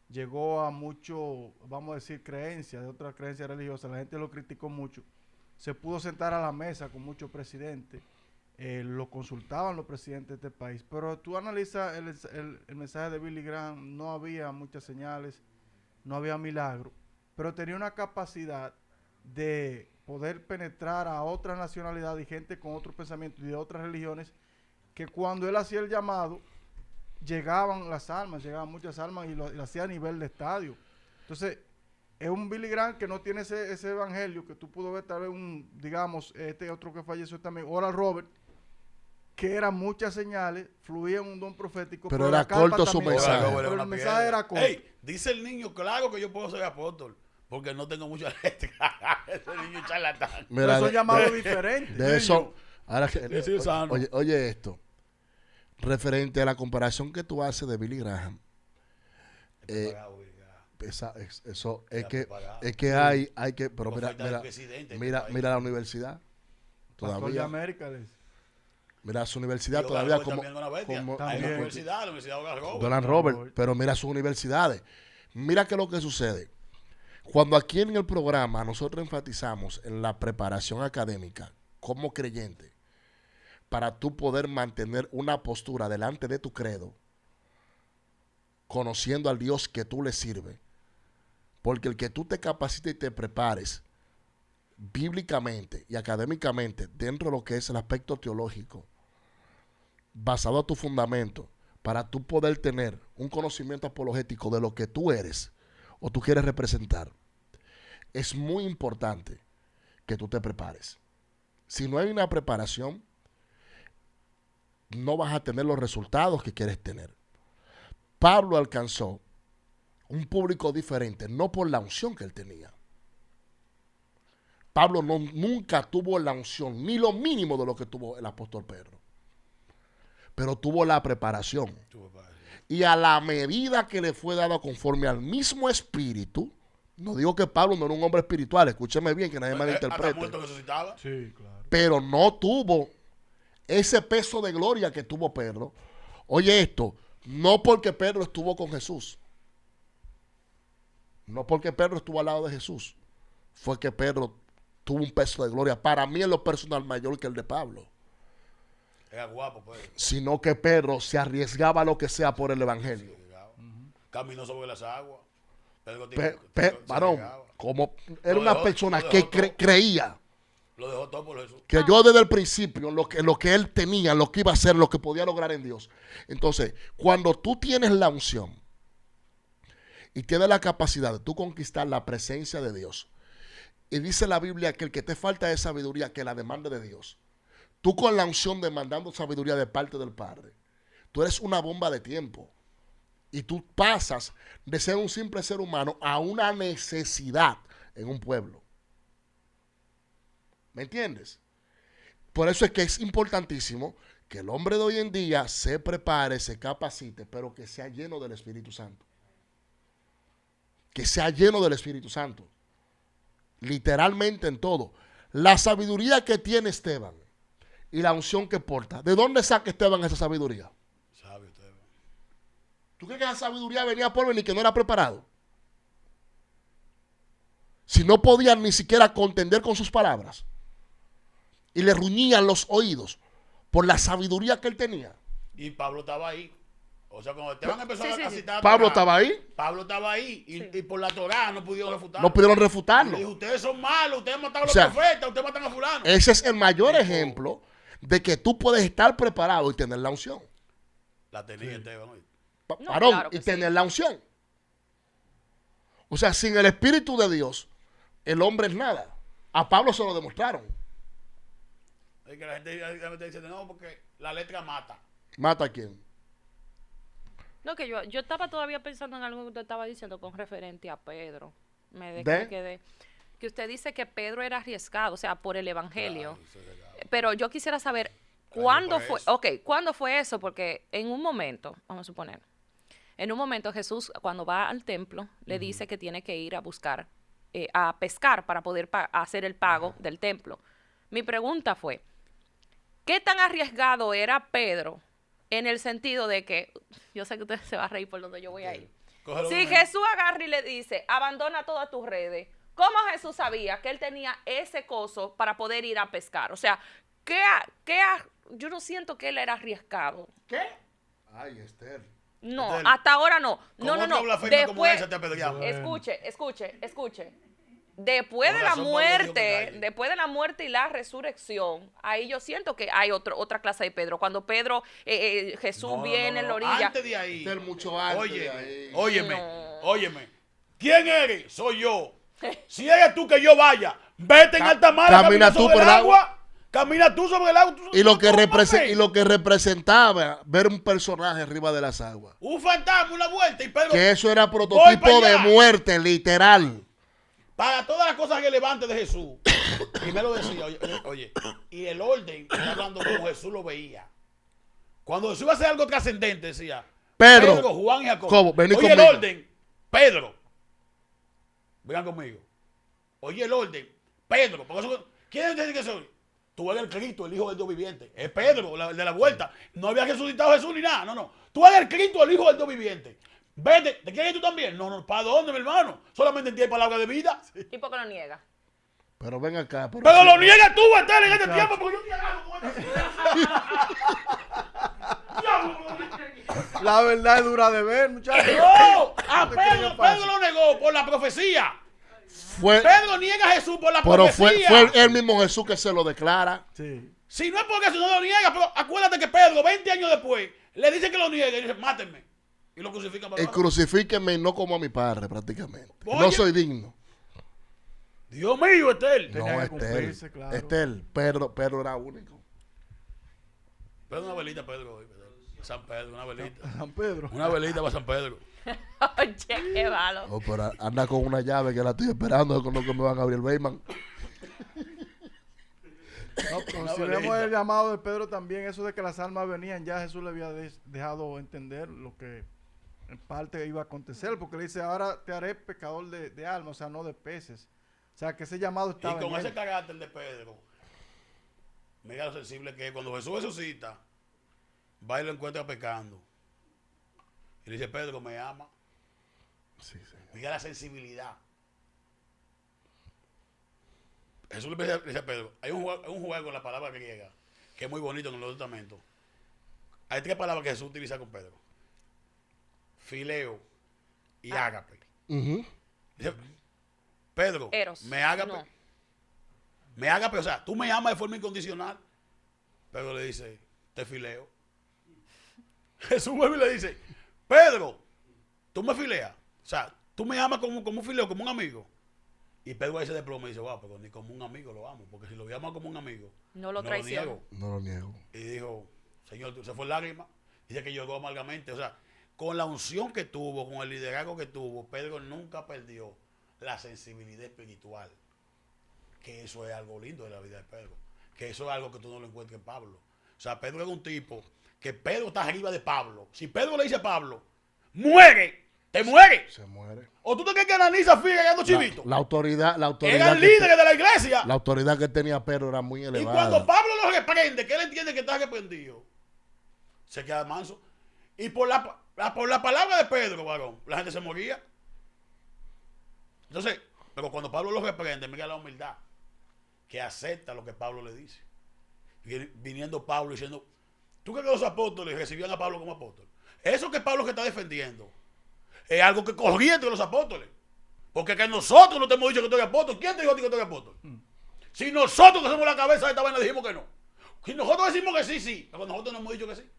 Speaker 4: llegó a mucho, vamos a decir, creencias, de otras creencias religiosas, la gente lo criticó mucho, se pudo sentar a la mesa con muchos presidentes, lo consultaban los presidentes de este país, pero tú analizas el mensaje de Billy Graham, no había muchas señales, no había milagro, pero tenía una capacidad de poder penetrar a otras nacionalidades y gente con otros pensamientos y de otras religiones, que cuando él hacía el llamado, llegaban muchas almas y lo hacía a nivel de estadio. Entonces, es un Billy Graham que no tiene ese evangelio que tú pudo ver, tal vez digamos, este otro que falleció también, Oral Robert, que eran muchas señales, fluía en un don profético.
Speaker 1: Pero
Speaker 4: la
Speaker 1: era
Speaker 4: carpa
Speaker 1: corto su
Speaker 4: también.
Speaker 1: mensaje.
Speaker 3: Ahora,
Speaker 4: Pero
Speaker 3: una
Speaker 4: el mensaje
Speaker 3: piedra.
Speaker 4: era corto.
Speaker 3: Ey, dice el niño, claro que yo puedo ser apóstol, porque no tengo mucha letra. Ese niño es charlatán.
Speaker 4: Pero son llamados diferentes.
Speaker 1: De eso, ahora que,
Speaker 3: Ese es sano.
Speaker 1: oye esto, referente a la comparación que tú haces de Billy Graham, eso es
Speaker 3: Está
Speaker 1: que
Speaker 3: preparado.
Speaker 1: hay que, pero
Speaker 3: No
Speaker 1: mira,
Speaker 3: falta el presidente de este
Speaker 1: mira
Speaker 3: país.
Speaker 1: la universidad,
Speaker 4: Pastor de
Speaker 1: todavía,
Speaker 4: América, les.
Speaker 1: mira su universidad
Speaker 3: Y
Speaker 1: todavía
Speaker 3: Hogar
Speaker 1: como,
Speaker 3: Robert también una bestia.
Speaker 1: como
Speaker 3: Hay
Speaker 4: También.
Speaker 3: la Universidad Hogar Robert.
Speaker 1: Donald Robert, pero mira sus universidades. Mira qué es lo que sucede. Cuando aquí en el programa nosotros enfatizamos en la preparación académica como creyente, para tú poder mantener una postura delante de tu credo, conociendo al Dios que tú le sirves. Porque el que tú te capacites y te prepares bíblicamente y académicamente dentro de lo que es el aspecto teológico, basado a tu fundamento, para tú poder tener un conocimiento apologético de lo que tú eres o tú quieres representar, es muy importante que tú te prepares. Si no hay una preparación, no vas a tener los resultados que quieres tener. Pablo alcanzó un público diferente, no por la unción que él tenía. Pablo nunca tuvo la unción, ni lo mínimo de lo que tuvo el apóstol Pedro. Pero tuvo la preparación. Y a la medida que le fue dado conforme al mismo espíritu, no digo que Pablo no era un hombre espiritual, escúcheme bien, que nadie me interprete.
Speaker 4: Sí, claro.
Speaker 1: Pero no tuvo ese peso de gloria que tuvo Pedro. Oye esto, no porque Pedro estuvo con Jesús. No porque Pedro estuvo al lado de Jesús. Fue que Pedro tuvo un peso de gloria. Para mí en lo personal mayor que el de Pablo.
Speaker 3: Era guapo, Pedro.
Speaker 1: Sino que Pedro se arriesgaba a lo que sea por el evangelio.
Speaker 3: Caminó sobre las aguas.
Speaker 1: Varón, como era una persona que creía.
Speaker 3: Lo dejó todo por Jesús.
Speaker 1: Que yo desde el principio, lo que él tenía, lo que iba a hacer, lo que podía lograr en Dios. Entonces, cuando tú tienes la unción y tienes la capacidad de tú conquistar la presencia de Dios, y dice la Biblia que el que te falta es sabiduría, que la demanda de Dios. Tú con la unción demandando sabiduría de parte del Padre, tú eres una bomba de tiempo. Y tú pasas de ser un simple ser humano a una necesidad en un pueblo. ¿Me entiendes? Por eso es que es importantísimo que el hombre de hoy en día se prepare, se capacite, pero que sea lleno del Espíritu Santo. Que sea lleno del Espíritu Santo. Literalmente en todo. La sabiduría que tiene Esteban y la unción que porta, ¿de dónde saca Esteban esa sabiduría?
Speaker 3: Sabio Esteban.
Speaker 1: ¿Tú crees que esa sabiduría venía por venir, que no era preparado? Si no podían ni siquiera contender con sus palabras y le ruñían los oídos por la sabiduría que él tenía.
Speaker 3: Y Pablo estaba ahí. O sea, cuando Esteban empezó a citar a
Speaker 1: Pablo
Speaker 3: Torá,
Speaker 1: estaba ahí.
Speaker 3: Pablo estaba ahí y por la Torá no pudieron refutarlo.
Speaker 1: No pudieron refutarlo.
Speaker 3: Y dijo, ustedes son malos, ustedes mataron a los
Speaker 1: O sea,
Speaker 3: profetas, ustedes matan a fulano.
Speaker 1: Ese es el mayor ejemplo de que tú puedes estar preparado y tener la unción.
Speaker 3: La tenía Esteban hoy.
Speaker 2: No,
Speaker 1: Varón,
Speaker 2: claro que
Speaker 1: y tener la unción. O sea, sin el Espíritu de Dios, el hombre es nada. A Pablo se lo demostraron.
Speaker 3: Es que la gente dice, no, porque la letra mata.
Speaker 1: ¿Mata a quién?
Speaker 2: No, que yo estaba todavía pensando en algo que usted estaba diciendo con referente a Pedro. Me quedé. Que usted dice que Pedro era arriesgado, o sea, por el evangelio.
Speaker 3: Claro,
Speaker 2: pero yo quisiera saber ¿cuándo fue eso? Porque en un momento, vamos a suponer, en un momento Jesús cuando va al templo le dice que tiene que ir a buscar, a pescar para poder hacer el pago del templo. Mi pregunta fue, ¿qué tan arriesgado era Pedro en el sentido de que, yo sé que usted se va a reír por donde yo voy a ir? Si Jesús agarra y le dice, abandona todas tus redes, ¿cómo Jesús sabía que él tenía ese coso para poder ir a pescar? O sea, yo no siento que él era arriesgado.
Speaker 3: ¿Qué?
Speaker 1: Ay, Esther.
Speaker 2: No,
Speaker 3: Esther,
Speaker 2: hasta ahora no.
Speaker 3: ¿cómo
Speaker 2: No.
Speaker 3: blasfemia como esa te apedreamos?
Speaker 2: Escuche. Después
Speaker 3: Con
Speaker 2: de la
Speaker 3: razón, Pablo dijo que
Speaker 2: muerte,
Speaker 3: calle.
Speaker 2: después de la muerte y la resurrección, ahí yo siento que hay otra clase de Pedro. Cuando Pedro, Jesús viene en la orilla.
Speaker 3: Antes de ahí.
Speaker 1: Esther mucho antes de ahí.
Speaker 3: Óyeme. ¿Quién eres? Soy yo. Si eres tú que yo vaya, vete en alta mar,
Speaker 1: camina tú por el agua.
Speaker 3: Camina tú sobre el agua.
Speaker 1: Y lo que representaba ver un personaje arriba de las aguas.
Speaker 3: Un fantasma, una vuelta y Pedro.
Speaker 1: Que eso era
Speaker 3: Voy
Speaker 1: prototipo
Speaker 3: para
Speaker 1: de
Speaker 3: allá.
Speaker 1: muerte, literal.
Speaker 3: Para todas las cosas relevantes de Jesús. Y me lo decía, oye, y el orden, está hablando como Jesús lo veía. Cuando Jesús iba a hacer algo trascendente, decía,
Speaker 1: Pedro,
Speaker 3: Juan y Jacobo.
Speaker 1: ¿cómo? Vení
Speaker 3: Oye,
Speaker 1: conmigo.
Speaker 3: el orden, Pedro. Vengan conmigo. Oye, el orden, Pedro. Porque eso, ¿quién es que soy? Tú eres el Cristo, el Hijo del Dios viviente. Es Pedro, el de la vuelta. No había resucitado Jesús ni nada. No. Tú eres el Cristo, el Hijo del Dios viviente. Vete, ¿te quieres ir tú también? No, ¿para dónde, mi hermano? Solamente entiende palabra de vida.
Speaker 2: ¿Y por qué lo niega?
Speaker 1: Pero ven acá.
Speaker 3: Pero lo niegas tú, Estel, en este tiempo, porque yo te agarro con esta.
Speaker 4: La verdad es dura de ver, muchachos.
Speaker 3: No, a
Speaker 4: ¿Te crees que
Speaker 3: Pedro
Speaker 4: fácil?
Speaker 3: lo negó por la profecía.
Speaker 1: Fue,
Speaker 3: Pedro niega a Jesús por la
Speaker 1: pero
Speaker 3: profecía.
Speaker 1: fue el mismo Jesús que se lo declara.
Speaker 4: Sí.
Speaker 3: Si no es porque Jesús no lo niega, pero acuérdate que Pedro, 20 años después, le dice que lo niega y dice, mátenme. Y lo crucifican para abajo.
Speaker 1: Crucifíquenme y no como a mi padre, prácticamente.
Speaker 3: Oye.
Speaker 1: No soy digno.
Speaker 3: Dios mío, Estel.
Speaker 4: Tenía
Speaker 1: No,
Speaker 4: que
Speaker 1: Estel.
Speaker 4: cumplirse, claro.
Speaker 1: Estel, Pedro era único.
Speaker 3: Pedro, una velita, Pedro. Hoy, Pedro. San Pedro, una velita.
Speaker 4: San Pedro.
Speaker 3: Una velita para San Pedro.
Speaker 2: Oye, qué malo.
Speaker 1: Oh, pero anda con una llave que la estoy esperando, con lo que me van a abrir el Bayman.
Speaker 4: No, pero
Speaker 3: Una
Speaker 4: si
Speaker 3: velita.
Speaker 4: vemos el llamado de Pedro también, eso de que las almas venían, ya Jesús le había dejado entender lo que en parte iba a acontecer, porque le dice, ahora te haré pescador de almas, o sea, no de peces. O sea, que ese llamado
Speaker 3: Y
Speaker 4: estaba
Speaker 3: con
Speaker 4: en
Speaker 3: ese
Speaker 4: él.
Speaker 3: carácter de Pedro, mira lo sensible que es. Cuando Jesús resucita, va y lo encuentra pecando. Y le dice, Pedro, me ama.
Speaker 1: Sí, sí.
Speaker 3: Mira la sensibilidad. Jesús le dice a Pedro, hay un juego en la palabra griega que es muy bonito en el Nuevo Testamento. Hay 3 palabras que Jesús utiliza con Pedro. Fileo y ágape.
Speaker 1: Ujú.
Speaker 3: Dice, Pedro,
Speaker 2: Eros.
Speaker 3: me ágape.
Speaker 2: No.
Speaker 3: Me ágape, o sea, tú me amas de forma incondicional. Pedro le dice, te fileo. Jesús vuelve y le dice, Pedro, tú me fileas. O sea, tú me amas como un fileo, como un amigo. Y Pedro ahí se desploma y dice, wow, pero ni como un amigo lo amo. Porque si lo amo como un amigo,
Speaker 2: No lo traiciono.
Speaker 3: niego.
Speaker 1: No lo niego.
Speaker 3: Y dijo, Señor, se fue lágrima. Dice que lloró amargamente. O sea, con la unción que tuvo, con el liderazgo que tuvo, Pedro nunca perdió la sensibilidad espiritual. Que eso es algo lindo de la vida de Pedro. Que eso es algo que tú no lo encuentras en Pablo. O sea, Pedro es un tipo que Pedro está arriba de Pablo. Si Pedro le dice a Pablo, muere, te muere.
Speaker 1: Se muere.
Speaker 3: ¿O tú te crees que Ananias sigue ganando chivito?
Speaker 1: La autoridad
Speaker 3: Eran
Speaker 1: que
Speaker 3: líderes de la iglesia.
Speaker 1: la autoridad que tenía Pedro era muy
Speaker 3: Y
Speaker 1: elevada.
Speaker 3: cuando Pablo lo reprende, que él entiende que está reprendido, se queda manso. Y por la palabra de Pedro, varón, la gente se moría. Entonces, pero cuando Pablo lo reprende, mira la humildad, que acepta lo que Pablo le dice. Viniendo Pablo diciendo, ¿tú crees que los apóstoles recibían a Pablo como apóstol? Eso que Pablo que está defendiendo es algo que corría entre los apóstoles. Porque que nosotros no te hemos dicho que tú eres apóstol. ¿Quién te dijo a ti que tú eres apóstol? Si nosotros que somos la cabeza de esta vaina dijimos que no. Si nosotros decimos que sí, sí. Pero nosotros no hemos dicho que sí.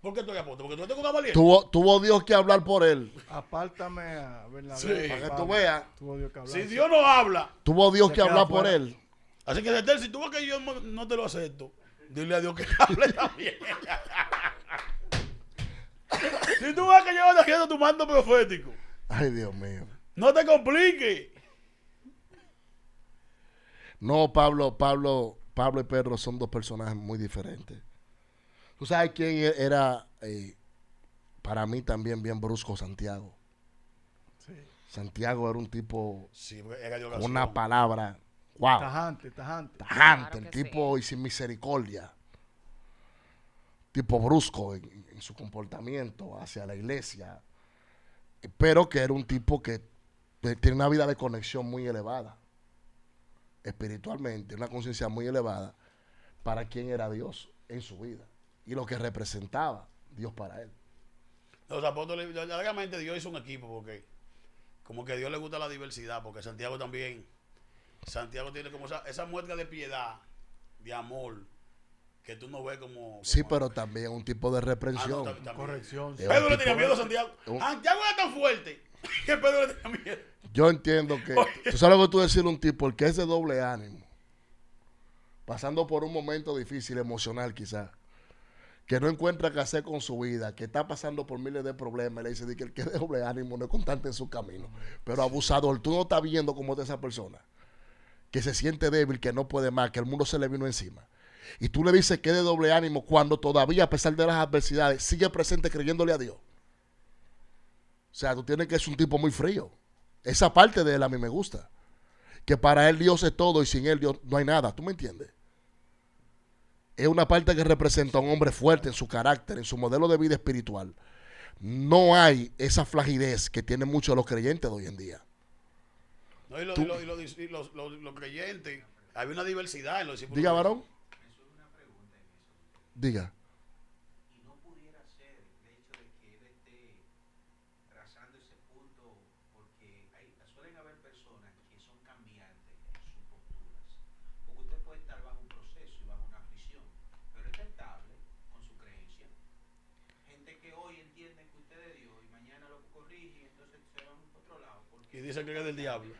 Speaker 3: ¿Por qué tú eres apóstol? Porque tú eres una valiente.
Speaker 1: Tuvo Dios que hablar por él.
Speaker 4: Apártame a Bernabé.
Speaker 3: Sí.
Speaker 1: Para que
Speaker 4: Pablo.
Speaker 1: tú veas.
Speaker 4: Tuvo Dios que hablar.
Speaker 3: Si Dios no habla.
Speaker 1: Tuvo Dios
Speaker 4: Se
Speaker 1: que
Speaker 4: queda
Speaker 1: hablar por
Speaker 4: fuera.
Speaker 1: él.
Speaker 3: Así que, Setel, si tú ves que yo no te lo acepto, dile a Dios que hable también. Si tú ves que yo ando haciendo tu mando profético,
Speaker 1: Ay, Dios mío.
Speaker 3: no te compliques.
Speaker 1: No, Pablo y Pedro son dos personajes muy diferentes. ¿Tú sabes quién era para mí también bien brusco? Santiago.
Speaker 4: Sí.
Speaker 1: Santiago era un tipo
Speaker 3: Sí, era de
Speaker 1: con
Speaker 3: oración.
Speaker 1: una palabra, wow,
Speaker 4: Tajante.
Speaker 1: tajante,
Speaker 2: Claro
Speaker 1: el
Speaker 2: que
Speaker 1: tipo y sin misericordia. Tipo brusco en su comportamiento hacia la iglesia. Pero que era un tipo que tiene una vida de conexión muy elevada. Espiritualmente, una conciencia muy elevada para quién era Dios en su vida y lo que representaba Dios para él.
Speaker 3: Los apóstoles, largamente Dios hizo un equipo porque como que a Dios le gusta la diversidad, porque Santiago también, Santiago tiene como esa muestra de piedad, de amor, que tú no ves como...
Speaker 1: Sí, pero también un tipo de reprensión.
Speaker 3: también.
Speaker 4: Corrección. sí.
Speaker 3: Pedro
Speaker 1: un
Speaker 3: le
Speaker 1: tipo
Speaker 3: tenía miedo a Santiago.
Speaker 1: un-
Speaker 3: Santiago era tan fuerte que Pedro le tenía miedo.
Speaker 1: Yo entiendo que, tú sabes lo que tú decir un tipo, el que es de doble ánimo, pasando por un momento difícil, emocional quizás, que no encuentra qué hacer con su vida, que está pasando por miles de problemas, le dice que el que es de doble ánimo no es constante en su camino, pero abusador, tú no estás viendo cómo es esa persona, que se siente débil, que no puede más, que el mundo se le vino encima. Y tú le dices que es de doble ánimo cuando todavía, a pesar de las adversidades, sigue presente creyéndole a Dios. O sea, tú tienes que ser un tipo muy frío. Esa parte de él a mí me gusta. Que para él Dios es todo y sin él Dios no hay nada. ¿Tú me entiendes? Es una parte que representa a un hombre fuerte en su carácter, en su modelo de vida espiritual. No hay esa flagidez que tienen muchos de los creyentes de hoy en día.
Speaker 3: No, y los creyentes, había una diversidad en los discípulos.
Speaker 1: Diga, varón. Diga.
Speaker 5: Y no pudiera ser
Speaker 3: Y dice que es del diablo.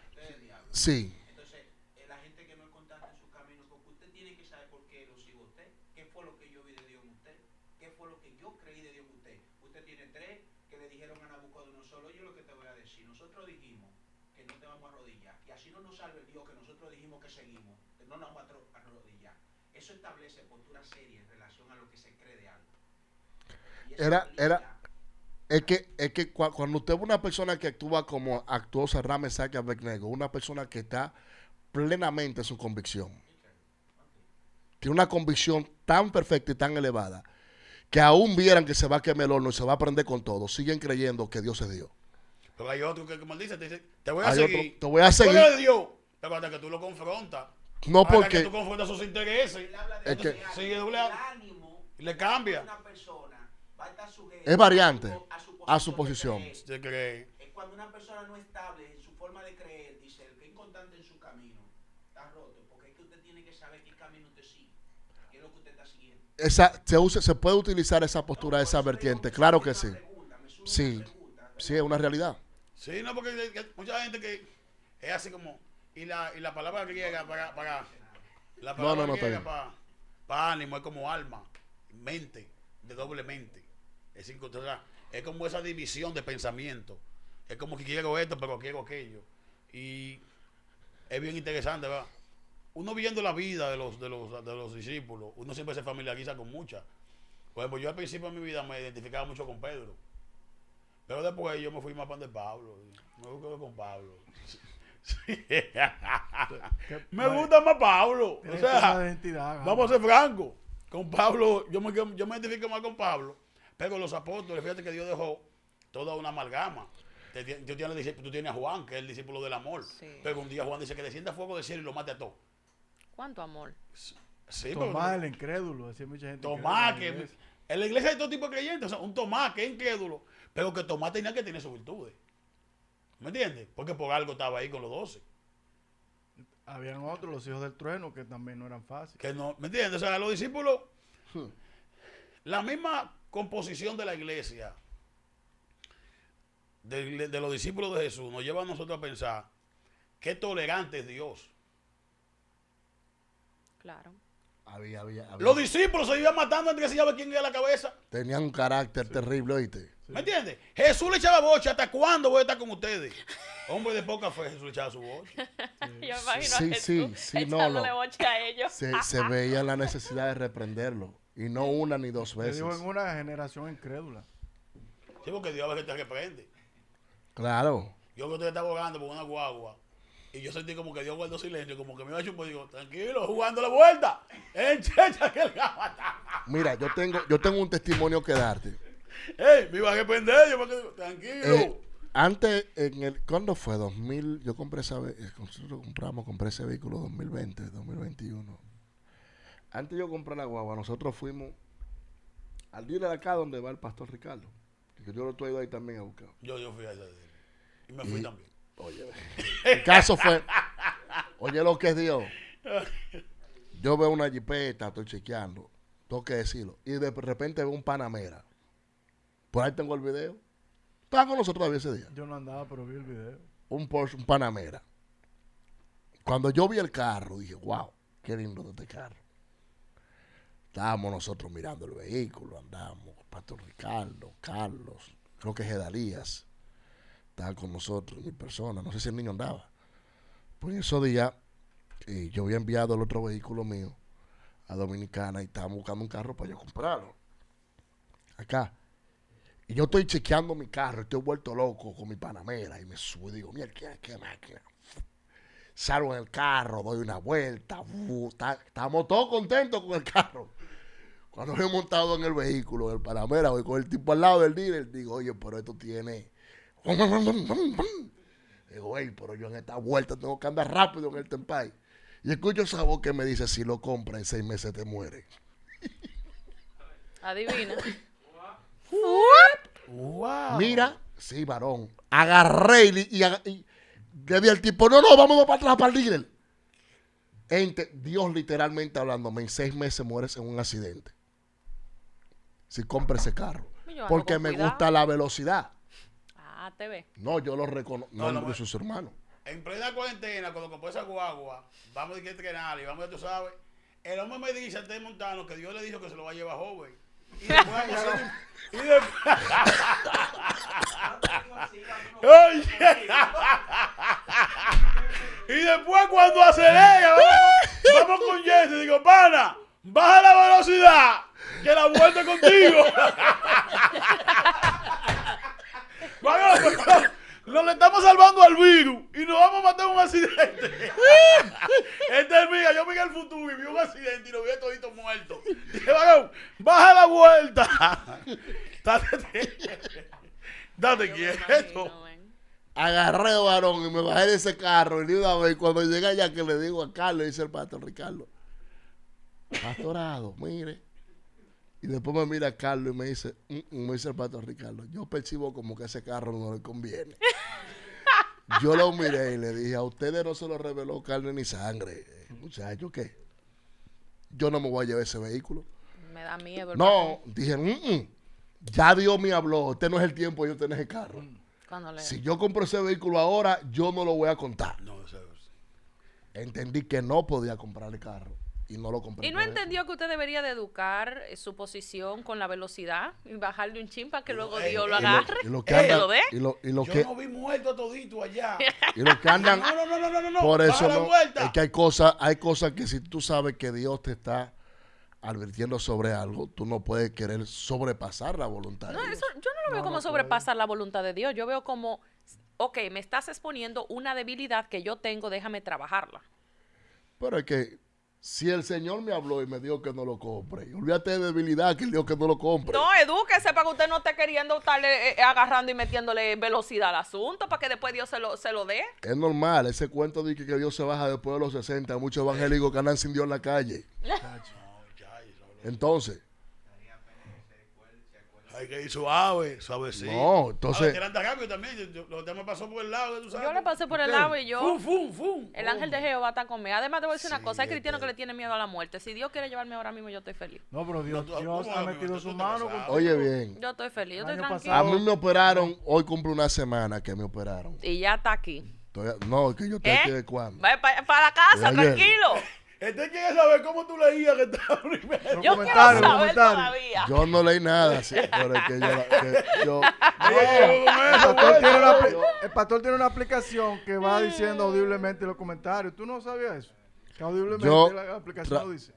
Speaker 1: Sí.
Speaker 5: Entonces, la gente que no es constante en su camino, porque usted tiene que saber por qué lo sigo a usted. ¿Qué fue lo que yo vi de Dios en usted? ¿Qué fue lo que yo creí de Dios en usted? Usted tiene 3 que le dijeron a Nabucodonosor, oye lo que te voy a decir. Nosotros dijimos que no te vamos a arrodillar. Y así no nos salve el Dios que nosotros dijimos que seguimos. Que no nos vamos a arrodillar. Eso establece postura seria en relación a lo que se cree de algo. Y eso
Speaker 1: Es que cuando usted ve una persona que actúa como actuó Saddam Mesach y Abednego, una persona que está plenamente en su convicción, tiene una convicción tan perfecta y tan elevada, que aún vieran que se va a quemar el horno y se va a prender con todo, siguen creyendo que Dios es Dios.
Speaker 3: Pero hay otro que maldice, te dice, te voy a
Speaker 1: Hay
Speaker 3: seguir.
Speaker 1: otro, te voy a seguir.
Speaker 3: Tú eres de Dios. Pero hasta que tú lo confrontas.
Speaker 1: No
Speaker 3: Hasta
Speaker 1: porque...
Speaker 3: que tú confrontas sus intereses.
Speaker 5: él habla de
Speaker 1: Es que-
Speaker 5: ánimo.
Speaker 3: Sí, es doble
Speaker 5: El
Speaker 3: A.
Speaker 5: ánimo
Speaker 3: Y le cambia.
Speaker 5: de una persona va a estar sujeto
Speaker 1: Es variante
Speaker 5: a su
Speaker 1: posición.
Speaker 5: de creer.
Speaker 3: Se cree.
Speaker 5: Es cuando una persona no es estable en su forma de creer, dice, el que es inconstante en su camino, está roto, porque es que usted tiene que saber qué camino usted sigue, qué es lo que usted está siguiendo.
Speaker 1: Se puede utilizar esa postura, esa vertiente, claro que sí. Sí, sí, es una realidad.
Speaker 3: Sí, no, porque hay mucha gente que es así como. Y la palabra griega para la palabra
Speaker 1: No, está
Speaker 3: griega
Speaker 1: bien.
Speaker 3: para ánimo es como alma, mente, de doble mente. Es como esa división de pensamiento. Es como que quiero esto, pero quiero aquello. Y es bien interesante, ¿verdad? Uno viendo la vida de los discípulos, uno siempre se familiariza con muchas. Por ejemplo, yo al principio de mi vida me identificaba mucho con Pedro. Pero después yo me fui más para de Pablo. Me busqué con Pablo. Sí. Me gusta más Pablo. O
Speaker 4: Tiene
Speaker 3: sea,
Speaker 4: una identidad,
Speaker 3: vamos a ser francos. Con Pablo, yo me identifico más con Pablo. Pero los apóstoles, fíjate que Dios dejó toda una amalgama. Tú tienes a Juan, que es el discípulo del amor.
Speaker 2: Sí.
Speaker 3: Pero un día Juan dice que descienda fuego del cielo y lo mate a todos.
Speaker 2: ¿Cuánto amor?
Speaker 3: Sí,
Speaker 4: Tomás el incrédulo, decía mucha gente.
Speaker 3: Tomás,
Speaker 4: incrédula en la
Speaker 3: que
Speaker 4: iglesia.
Speaker 3: en la iglesia hay todo tipo de creyentes. O sea, un Tomás que es incrédulo, pero que Tomás tenía que tener sus virtudes. ¿Me entiendes? Porque por algo estaba ahí con los 12.
Speaker 4: Habían otros, los hijos del trueno, que también no eran fáciles.
Speaker 3: Que no, ¿me entiendes? O sea, los discípulos, la misma composición de la iglesia, de los discípulos de Jesús, nos lleva a nosotros a pensar qué tolerante es Dios.
Speaker 2: Claro.
Speaker 1: Había.
Speaker 3: Los discípulos se iban matando entre sí a ver quién era la cabeza.
Speaker 1: Tenían un carácter terrible, ¿oíste?
Speaker 3: ¿Me entiendes? Jesús le echaba boche. ¿Hasta cuándo voy a estar con ustedes? Hombre de poca fe, Jesús le echaba su boche.
Speaker 2: Yo me imagino a
Speaker 1: Sí,
Speaker 2: Jesús
Speaker 1: sí, no,
Speaker 2: echándole
Speaker 1: no.
Speaker 2: boche a ellos.
Speaker 1: Se veía la necesidad de reprenderlo. Y no una ni dos
Speaker 4: Te
Speaker 1: veces.
Speaker 4: digo, en una generación incrédula.
Speaker 3: Sí, porque Dios a veces te reprende.
Speaker 1: Claro.
Speaker 3: Yo que estoy estaba orando por una guagua. Y yo sentí como que Dios guardó silencio, como que me iba a chupar y digo, tranquilo, jugando la vuelta. Checha que le va a matar.
Speaker 1: Mira, yo tengo un testimonio que darte.
Speaker 3: ¡Ey! Me iba a arrepender. Yo me quedé, tranquilo.
Speaker 1: Antes, ¿cuándo fue? 2000, yo compré nosotros compré ese vehículo 2020, 2021. Antes yo compré la guagua, nosotros fuimos al dealer de acá donde va el pastor Ricardo. Que yo lo estoy ahí también a buscar.
Speaker 3: Yo fui a ese día. Y me fui también.
Speaker 1: Oye, el caso fue, oye lo que es Dios. Yo veo una jipeta, estoy chequeando, tengo que decirlo. Y de repente veo un Panamera. Por ahí tengo el video. Estaba con nosotros todavía ese día.
Speaker 4: Yo no andaba, pero vi el video.
Speaker 1: Un Porsche, un Panamera. Cuando yo vi el carro, dije, wow, qué lindo de este carro. Estábamos nosotros mirando el vehículo, andábamos, Pastor Ricardo, Carlos, creo que Gedalías, estaban con nosotros, mi persona, no sé si el niño andaba. Pues en esos días, yo había enviado el otro vehículo mío a Dominicana y estábamos buscando un carro para yo comprarlo. Acá. Y yo estoy chequeando mi carro, estoy vuelto loco con mi Panamera y me subo y digo, mira, qué máquina. Salgo en el carro, doy una vuelta, estamos todos contentos con el carro. Cuando me he montado en el vehículo, en el Panamera, voy con el tipo al lado del dealer, digo, oye, pero esto tiene... Digo, hey, pero yo en esta vuelta tengo que andar rápido en el Tempay. Y escucho esa voz que me dice, si lo compras en 6 meses te muere.
Speaker 2: Adivina.
Speaker 3: Wow.
Speaker 1: Mira, sí, varón, agarré y le di al tipo, no, vamos para atrás para el dealer. Dios literalmente hablándome, en 6 meses mueres en un accidente. Si compras ese carro.
Speaker 2: Yo ando
Speaker 1: Porque
Speaker 2: con
Speaker 1: me
Speaker 2: cuidado.
Speaker 1: gusta la velocidad.
Speaker 2: a TV.
Speaker 1: No, yo lo reconozco. No,
Speaker 3: No,
Speaker 1: de sus hermanos.
Speaker 3: En plena cuarentena, cuando compré esa guagua, vamos a entrenar y vamos, ya tú sabes. El hombre me dice antes de montarnos que Dios le dijo que se lo va a llevar joven. Y después vamos a hacer y después, oye, y después cuando acelera, vamos con Jesse, digo, pana, baja la velocidad, que la vuelta es contigo. Nos le estamos salvando al virus y nos vamos a matar en un accidente. Este es mía, yo vi el futuro y vi un accidente y lo vi todito muerto. Dije, vagón, baja la vuelta. Date
Speaker 2: Yo me
Speaker 3: quieto.
Speaker 2: imagino, ven.
Speaker 1: Agarré, varón, y me bajé de ese carro. Y de una vez, cuando llegué allá, que le digo a Carlos, dice el pastor Ricardo, pastorado, mire. Y después me mira Carlos y me dice el pastor Ricardo, yo percibo como que ese carro no le conviene. Yo lo miré y le dije, a ustedes no se lo reveló carne ni sangre. Muchachos, ¿qué? Yo no me voy a llevar ese vehículo.
Speaker 2: Me da miedo.
Speaker 1: No, dije, ya Dios me habló, este no es el tiempo de yo tener ese carro.
Speaker 2: Cuando le...
Speaker 1: Si yo compro ese vehículo ahora, yo no lo voy a contar.
Speaker 3: No, eso
Speaker 1: Entendí que no podía comprar el carro y no lo compré.
Speaker 2: ¿Y no
Speaker 1: por eso.
Speaker 2: entendió que usted debería de educar su posición con la velocidad y bajarle un chin para que luego
Speaker 3: Ey,
Speaker 2: Dios lo
Speaker 3: ey,
Speaker 2: agarre?
Speaker 1: Y lo que
Speaker 2: ¿Se
Speaker 1: andan,
Speaker 2: lo dé?
Speaker 1: y lo
Speaker 3: yo
Speaker 1: que,
Speaker 3: no vi muerto todito allá.
Speaker 1: y lo que andan,
Speaker 3: No.
Speaker 1: por
Speaker 3: baja
Speaker 1: eso
Speaker 3: la
Speaker 1: no,
Speaker 3: vuelta.
Speaker 1: es que hay cosas que si tú sabes que Dios te está advirtiendo sobre algo, tú no puedes querer sobrepasar la voluntad
Speaker 2: No,
Speaker 1: de Dios.
Speaker 2: eso yo no lo veo como sobrepasar la voluntad de Dios. Yo veo como, ok, me estás exponiendo una debilidad que yo tengo, déjame trabajarla.
Speaker 1: Pero es que si el Señor me habló y me dijo que no lo compre, olvídate de debilidad que él dijo que no lo compre.
Speaker 2: No, edúquese para que usted no esté queriendo estarle agarrando y metiéndole velocidad al asunto para que después Dios se lo dé.
Speaker 1: Es normal, ese cuento de que Dios se baja después de los 60, hay muchos evangélicos que andan sin Dios en la calle. Entonces,
Speaker 3: Hay que ir suave, suavecito.
Speaker 1: no, entonces,
Speaker 3: Tirando cambio también. Lo que me pasó por el lado, tú sabes.
Speaker 2: Yo le pasé por el lado y yo...
Speaker 3: Fum.
Speaker 2: El ángel de Jehová está conmigo. Además, te voy a decir una
Speaker 3: Sí,
Speaker 2: cosa. Hay cristianos
Speaker 3: este-
Speaker 2: que le tienen miedo a la muerte. Si Dios quiere llevarme ahora mismo, yo estoy feliz.
Speaker 4: No, pero Dios,
Speaker 3: No, tú-
Speaker 4: Dios
Speaker 3: ¿cómo,
Speaker 4: ha
Speaker 3: amigo?
Speaker 4: metido
Speaker 3: Tú
Speaker 4: su
Speaker 3: te
Speaker 4: mano.
Speaker 3: casado.
Speaker 4: contigo.
Speaker 1: oye bien,
Speaker 2: Yo estoy feliz, yo
Speaker 4: El
Speaker 2: estoy
Speaker 4: año
Speaker 2: tranquilo.
Speaker 1: a mí me operaron, hoy cumple una semana que me operaron.
Speaker 2: Y ya está aquí.
Speaker 1: No, que yo estoy aquí de cuándo.
Speaker 2: Vaya para la casa,
Speaker 1: De ayer.
Speaker 2: tranquilo.
Speaker 3: Este quiere saber cómo tú leías que estaba primero.
Speaker 2: Yo quiero
Speaker 4: comentario,
Speaker 2: saber
Speaker 4: comentario.
Speaker 2: todavía.
Speaker 1: Yo no leí nada, sí, pero es que yo
Speaker 4: El pastor tiene una aplicación que va diciendo audiblemente los comentarios. ¿Tú no sabías eso? Que audiblemente
Speaker 1: Yo
Speaker 4: la aplicación lo dice.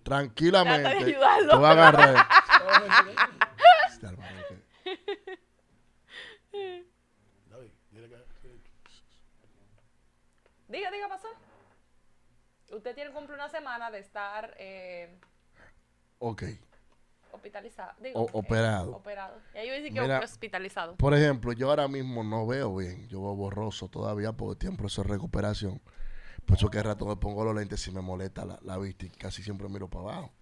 Speaker 1: tranquilamente
Speaker 2: Trata de
Speaker 1: te
Speaker 2: ayudarlo.
Speaker 1: voy a agarrar.
Speaker 2: Diga, pastor. Usted tiene cumple una semana de estar
Speaker 1: Ok,
Speaker 2: hospitalizado.
Speaker 1: operado.
Speaker 2: Operado. Y ahí yo dice que
Speaker 1: Mira,
Speaker 2: hospitalizado.
Speaker 1: por ejemplo, yo ahora mismo no veo bien, yo veo borroso todavía porque estoy en proceso de recuperación. Por eso que al rato me pongo los lentes si me molesta la vista y casi siempre miro para abajo.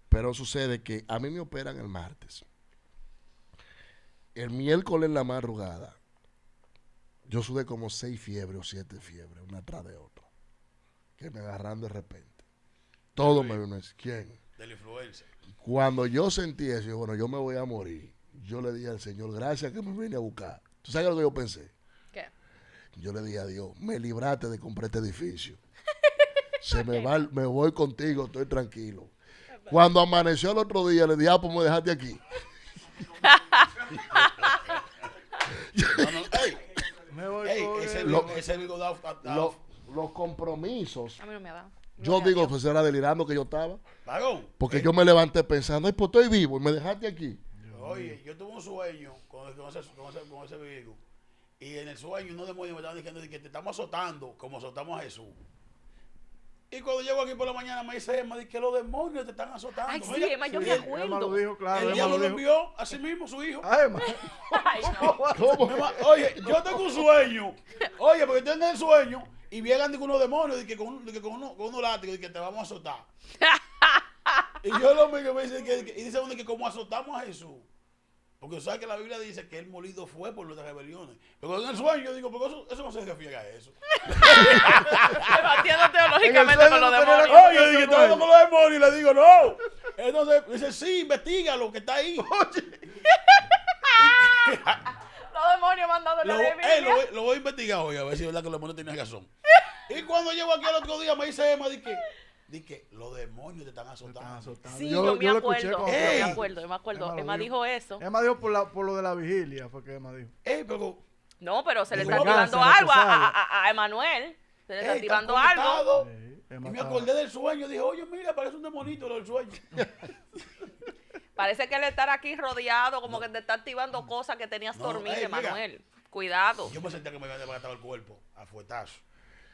Speaker 1: Pero sucede que a mí me operan el martes. El miércoles en la madrugada, yo sudé como 6 fiebres o 7 fiebres, una tras de otra, que me agarran de repente. Todo me vino a decir, ¿quién?
Speaker 3: De la influenza.
Speaker 1: Cuando yo sentí eso, bueno, yo me voy a morir. Yo le dije al Señor, gracias que me vine a buscar. ¿Tú sabes lo que yo pensé?
Speaker 2: ¿Qué?
Speaker 1: Yo le dije a Dios, me libraste de comprar este edificio. Me voy contigo, estoy tranquilo. Cuando amaneció el otro día, le dije, pues me dejaste aquí.
Speaker 3: Ey,
Speaker 4: Me voy
Speaker 3: ey,
Speaker 4: con
Speaker 3: ese
Speaker 4: él.
Speaker 3: amigo da.
Speaker 1: Los compromisos,
Speaker 2: A mí no me ha dado.
Speaker 1: yo digo, pues era delirando que yo estaba.
Speaker 3: Vagón.
Speaker 1: Porque yo me levanté pensando, ay, pues estoy vivo y me dejaste aquí.
Speaker 3: Oye, yo tuve un sueño con ese virgo. Y en el sueño uno demonio me estaba diciendo que te estamos azotando como azotamos a Jesús. Y cuando llego aquí por la mañana me dice Emma, que los demonios te están azotando.
Speaker 2: Ay, sí,
Speaker 3: Mira,
Speaker 2: Emma, yo
Speaker 4: Sí,
Speaker 2: me
Speaker 4: Emma lo
Speaker 2: acuerdo.
Speaker 4: dijo, claro.
Speaker 3: el
Speaker 4: Emma
Speaker 3: diablo
Speaker 4: lo
Speaker 3: lo
Speaker 4: dijo.
Speaker 3: envió a sí mismo, su hijo.
Speaker 4: Ay, Emma.
Speaker 2: Ay, no.
Speaker 1: ¿Cómo?
Speaker 3: Emma, oye, yo tengo un sueño. Oye, porque estoy en el sueño y llegan unos demonios que con unos látigos y que te vamos a azotar. Y yo lo único que me dice y dice uno que como azotamos a Jesús. Porque sabes que la Biblia dice que él molido fue por nuestras rebeliones. Pero en el sueño yo digo, porque eso no se refiere a eso.
Speaker 2: Debatiendo teológicamente
Speaker 4: En el
Speaker 2: con los
Speaker 4: sueño no tenía
Speaker 2: demonios.
Speaker 3: Oye, yo dije, estaba con los demonios y le digo, no. Entonces dice, sí, investiga lo que está ahí.
Speaker 2: demonios mandando la
Speaker 3: Lo voy a investigar hoy a ver si es verdad que los demonios tenían razón. Y cuando llego aquí el otro día me dice Emma, que los demonios te están azotando.
Speaker 2: Sí, yo me
Speaker 4: lo
Speaker 2: acuerdo.
Speaker 4: escuché
Speaker 2: Yo me acuerdo. Emma dijo eso.
Speaker 4: Emma dijo por lo de la vigilia, fue que Emma dijo.
Speaker 3: Pero
Speaker 2: No, pero se le
Speaker 3: Es
Speaker 2: está
Speaker 3: venganza,
Speaker 2: activando algo
Speaker 4: necesaria.
Speaker 2: a Emanuel. Se le está
Speaker 3: están
Speaker 2: activando algo.
Speaker 3: conectados.
Speaker 4: Sí,
Speaker 3: Y
Speaker 4: Emma
Speaker 3: me
Speaker 4: estaba-
Speaker 3: acordé del sueño. Dije, oye, mira, parece un demonito lo del sueño.
Speaker 2: Parece que él estar aquí rodeado, como que te está activando cosas que tenías
Speaker 3: No,
Speaker 2: dormidas,
Speaker 3: mira.
Speaker 2: Emanuel. Cuidado.
Speaker 3: Yo me sentía que me había desbaratado el cuerpo a fuetazo.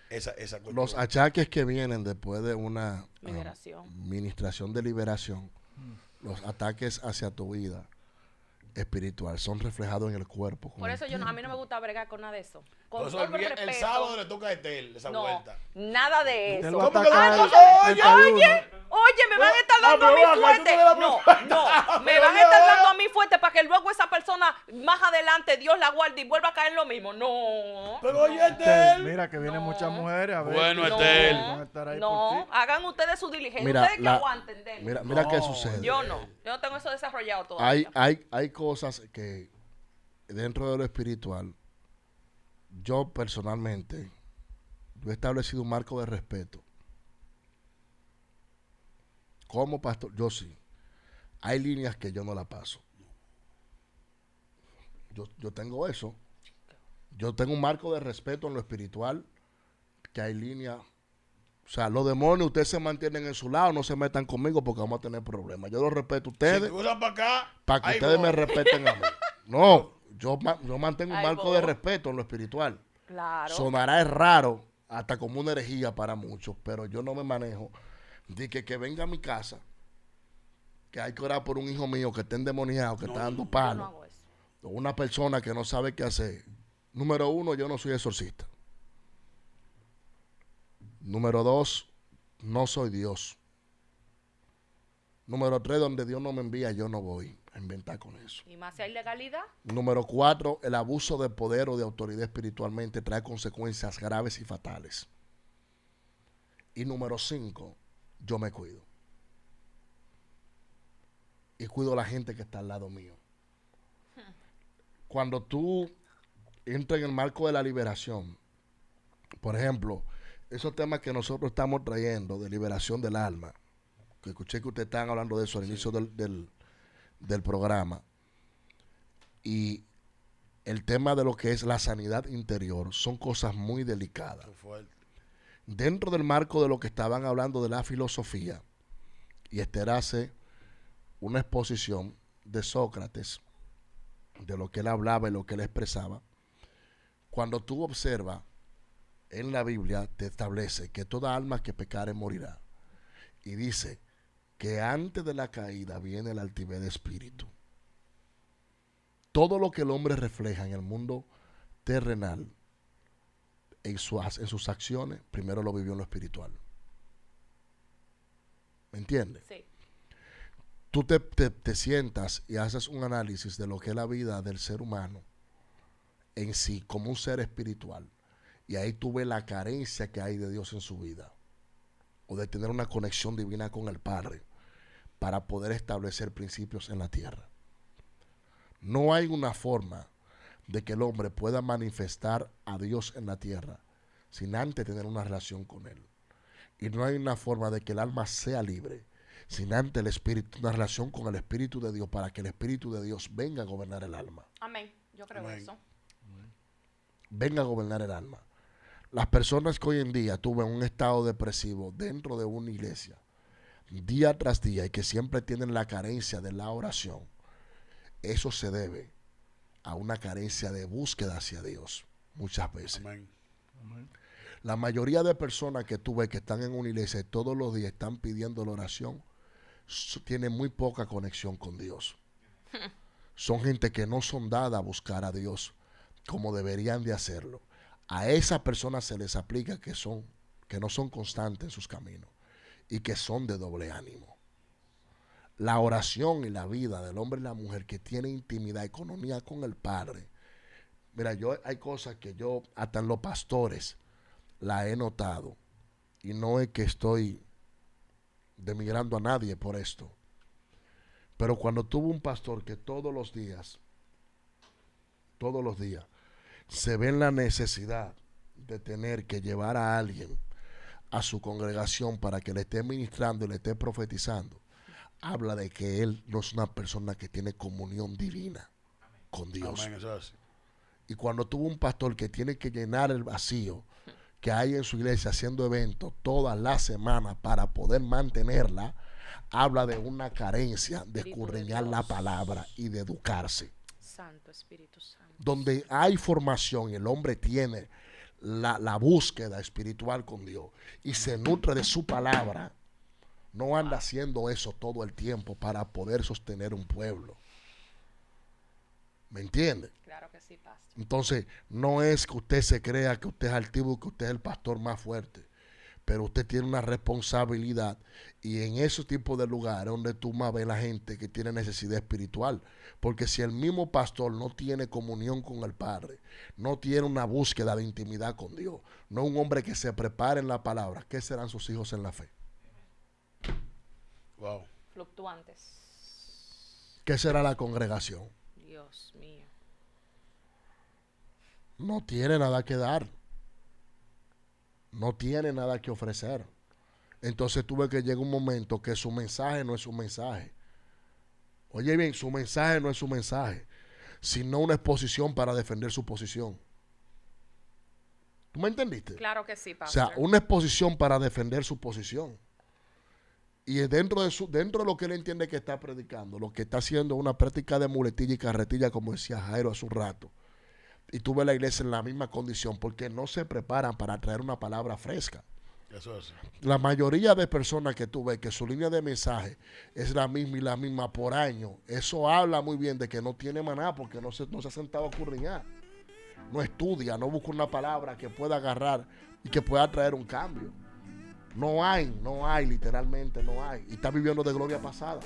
Speaker 3: Esa cuestión.
Speaker 1: Los achaques que vienen después de una
Speaker 2: Liberación.
Speaker 1: ministración de liberación, los ataques hacia tu vida espiritual son reflejados en el cuerpo.
Speaker 2: Por eso a mí no me gusta bregar con nada de eso. Con
Speaker 3: Por eso
Speaker 2: todo el
Speaker 3: el
Speaker 2: respeto.
Speaker 3: sábado le toca a Estel esa
Speaker 2: No,
Speaker 3: vuelta.
Speaker 2: nada de
Speaker 4: Usted
Speaker 2: eso.
Speaker 4: lo va a
Speaker 3: ¿Cómo que
Speaker 4: atacar
Speaker 3: no?
Speaker 4: el 31.
Speaker 2: Oye, me van a estar
Speaker 3: Ah,
Speaker 2: dando a
Speaker 3: pero
Speaker 2: mí
Speaker 3: venga, tú
Speaker 2: fuerte.
Speaker 3: te la
Speaker 2: No,
Speaker 3: propuesta.
Speaker 2: no, me
Speaker 3: Pero
Speaker 2: van a estar
Speaker 3: no.
Speaker 2: dando a mí fuerte para que luego esa persona más adelante Dios la guarde y vuelva a caer en lo mismo. No.
Speaker 3: Pero oye,
Speaker 4: Estel,
Speaker 3: Estel.
Speaker 4: mira que vienen
Speaker 2: No.
Speaker 4: muchas mujeres a ver.
Speaker 3: Bueno,
Speaker 4: que
Speaker 3: Estel.
Speaker 4: van a estar ahí
Speaker 2: No,
Speaker 4: por ti.
Speaker 2: hagan ustedes su diligencia.
Speaker 1: Mira,
Speaker 2: Ustedes que aguanten, denle.
Speaker 1: mira qué
Speaker 3: No,
Speaker 1: sucede.
Speaker 2: Yo no tengo eso desarrollado todavía.
Speaker 1: Hay cosas que dentro de lo espiritual, yo personalmente, yo he establecido un marco de respeto. Como pastor, yo sí. Hay líneas que yo no la paso. Yo tengo eso. Yo tengo un marco de respeto en lo espiritual, que hay líneas. O sea, los demonios, ustedes se mantienen en su lado, no se metan conmigo porque vamos a tener problemas. Yo los respeto a
Speaker 3: Si
Speaker 1: ustedes
Speaker 3: te gustan para acá,
Speaker 1: para que
Speaker 3: ahí
Speaker 1: ustedes
Speaker 3: voy.
Speaker 1: me respeten a mí. No, yo mantengo un
Speaker 2: Ahí
Speaker 1: marco
Speaker 2: voy.
Speaker 1: de respeto en lo espiritual.
Speaker 2: Claro.
Speaker 1: Sonará es raro, hasta como una herejía para muchos, pero yo no me manejo de que venga a mi casa, que hay que orar por un hijo mío que está endemoniado, que está dando
Speaker 2: Yo
Speaker 1: palo,
Speaker 2: no hago eso.
Speaker 1: o una persona que no sabe qué hacer. Número uno, yo no soy exorcista. Número dos, no soy Dios. Número tres, donde Dios no me envía, yo no voy a inventar con eso.
Speaker 2: Y más si hay legalidad.
Speaker 1: Número cuatro, el abuso de poder o de autoridad espiritualmente trae consecuencias graves y fatales. Y número cinco, yo me cuido. Y cuido a la gente que está al lado mío. Cuando tú entras en el marco de la liberación, por ejemplo, esos temas que nosotros estamos trayendo de liberación del alma, que escuché que ustedes estaban hablando de eso al inicio del programa, y el tema de lo que es la sanidad interior, son cosas muy delicadas.
Speaker 3: Muy fuerte.
Speaker 1: Dentro del marco de lo que estaban hablando de la filosofía, y Esther hace una exposición de Sócrates, de lo que él hablaba y lo que él expresaba, cuando tú observas en la Biblia, te establece que toda alma que pecare morirá. Y dice que antes de la caída viene el altivez de espíritu. Todo lo que el hombre refleja en el mundo terrenal, en sus acciones, primero lo vivió en lo espiritual. ¿Me entiendes?
Speaker 2: Sí.
Speaker 1: Tú te sientas y haces un análisis de lo que es la vida del ser humano en sí, como un ser espiritual. Y ahí tú ves la carencia que hay de Dios en su vida. O de tener una conexión divina con el Padre para poder establecer principios en la tierra. No hay una forma de que el hombre pueda manifestar a Dios en la tierra sin antes tener una relación con Él. Y no hay una forma de que el alma sea libre sin antes el espíritu, una relación con el Espíritu de Dios para que el Espíritu de Dios venga a gobernar el alma.
Speaker 2: Amén. Yo creo
Speaker 3: Amén.
Speaker 2: eso.
Speaker 1: Venga a gobernar el alma. Las personas que hoy en día tuven un estado depresivo dentro de una iglesia, día tras día, y que siempre tienen la carencia de la oración, eso se debe a una carencia de búsqueda hacia Dios, muchas veces.
Speaker 3: Amén.
Speaker 1: La mayoría de personas que tú ves que están en una iglesia y todos los días están pidiendo la oración, tienen muy poca conexión con Dios. Son gente que no son dadas a buscar a Dios como deberían de hacerlo. A esas personas se les aplica que no son constantes en sus caminos y que son de doble ánimo. La oración y la vida del hombre y la mujer que tiene intimidad, economía con el Padre. Mira, hay cosas que yo, hasta en los pastores, la he notado. Y no es que estoy denigrando a nadie por esto. Pero cuando tuvo un pastor que todos los días, se ven la necesidad de tener que llevar a alguien a su congregación para que le esté ministrando y le esté profetizando, habla de que él no es una persona que tiene comunión divina con Dios.
Speaker 3: Amén, eso es así.
Speaker 1: Y cuando tuvo un pastor que tiene que llenar el vacío que hay en su iglesia haciendo eventos todas las semanas para poder mantenerla, habla de una carencia de escudriñar la palabra y de educarse.
Speaker 2: Santo Espíritu Santo.
Speaker 1: Donde hay formación y el hombre tiene la búsqueda espiritual con Dios y se nutre de su palabra, no anda haciendo eso todo el tiempo para poder sostener un pueblo. ¿Me entiende?
Speaker 2: Claro que sí, pastor.
Speaker 1: Entonces, no es que usted se crea que usted es altivo, que usted es el pastor más fuerte, pero usted tiene una responsabilidad, y en esos tipos de lugares donde tú más ves la gente que tiene necesidad espiritual, porque si el mismo pastor no tiene comunión con el Padre, no tiene una búsqueda de intimidad con Dios, no es un hombre que se prepare en la palabra, ¿qué serán sus hijos en la fe?
Speaker 3: Wow.
Speaker 2: Fluctuantes.
Speaker 1: ¿Qué será la congregación?
Speaker 2: Dios mío.
Speaker 1: No tiene nada que dar. No tiene nada que ofrecer. Entonces tuve que llegar un momento que su mensaje no es su mensaje. Oye bien, su mensaje no es su mensaje, sino una exposición para defender su posición. ¿Tú me entendiste?
Speaker 2: Claro que sí,
Speaker 1: O
Speaker 2: pastor.
Speaker 1: sea, una exposición para defender su posición. Y dentro de lo que él entiende que está predicando, lo que está haciendo es una práctica de muletilla y carretilla, como decía Jairo hace un rato. Y tú ves la iglesia en la misma condición, porque no se preparan para traer una palabra fresca.
Speaker 3: Eso es así.
Speaker 1: La mayoría de personas que tú ves que su línea de mensaje es la misma y la misma por año, eso habla muy bien de que no tiene maná, porque no se ha sentado a curriñar. No estudia, no busca una palabra que pueda agarrar y que pueda traer un cambio. No hay, literalmente no hay. Y está viviendo de gloria pasada.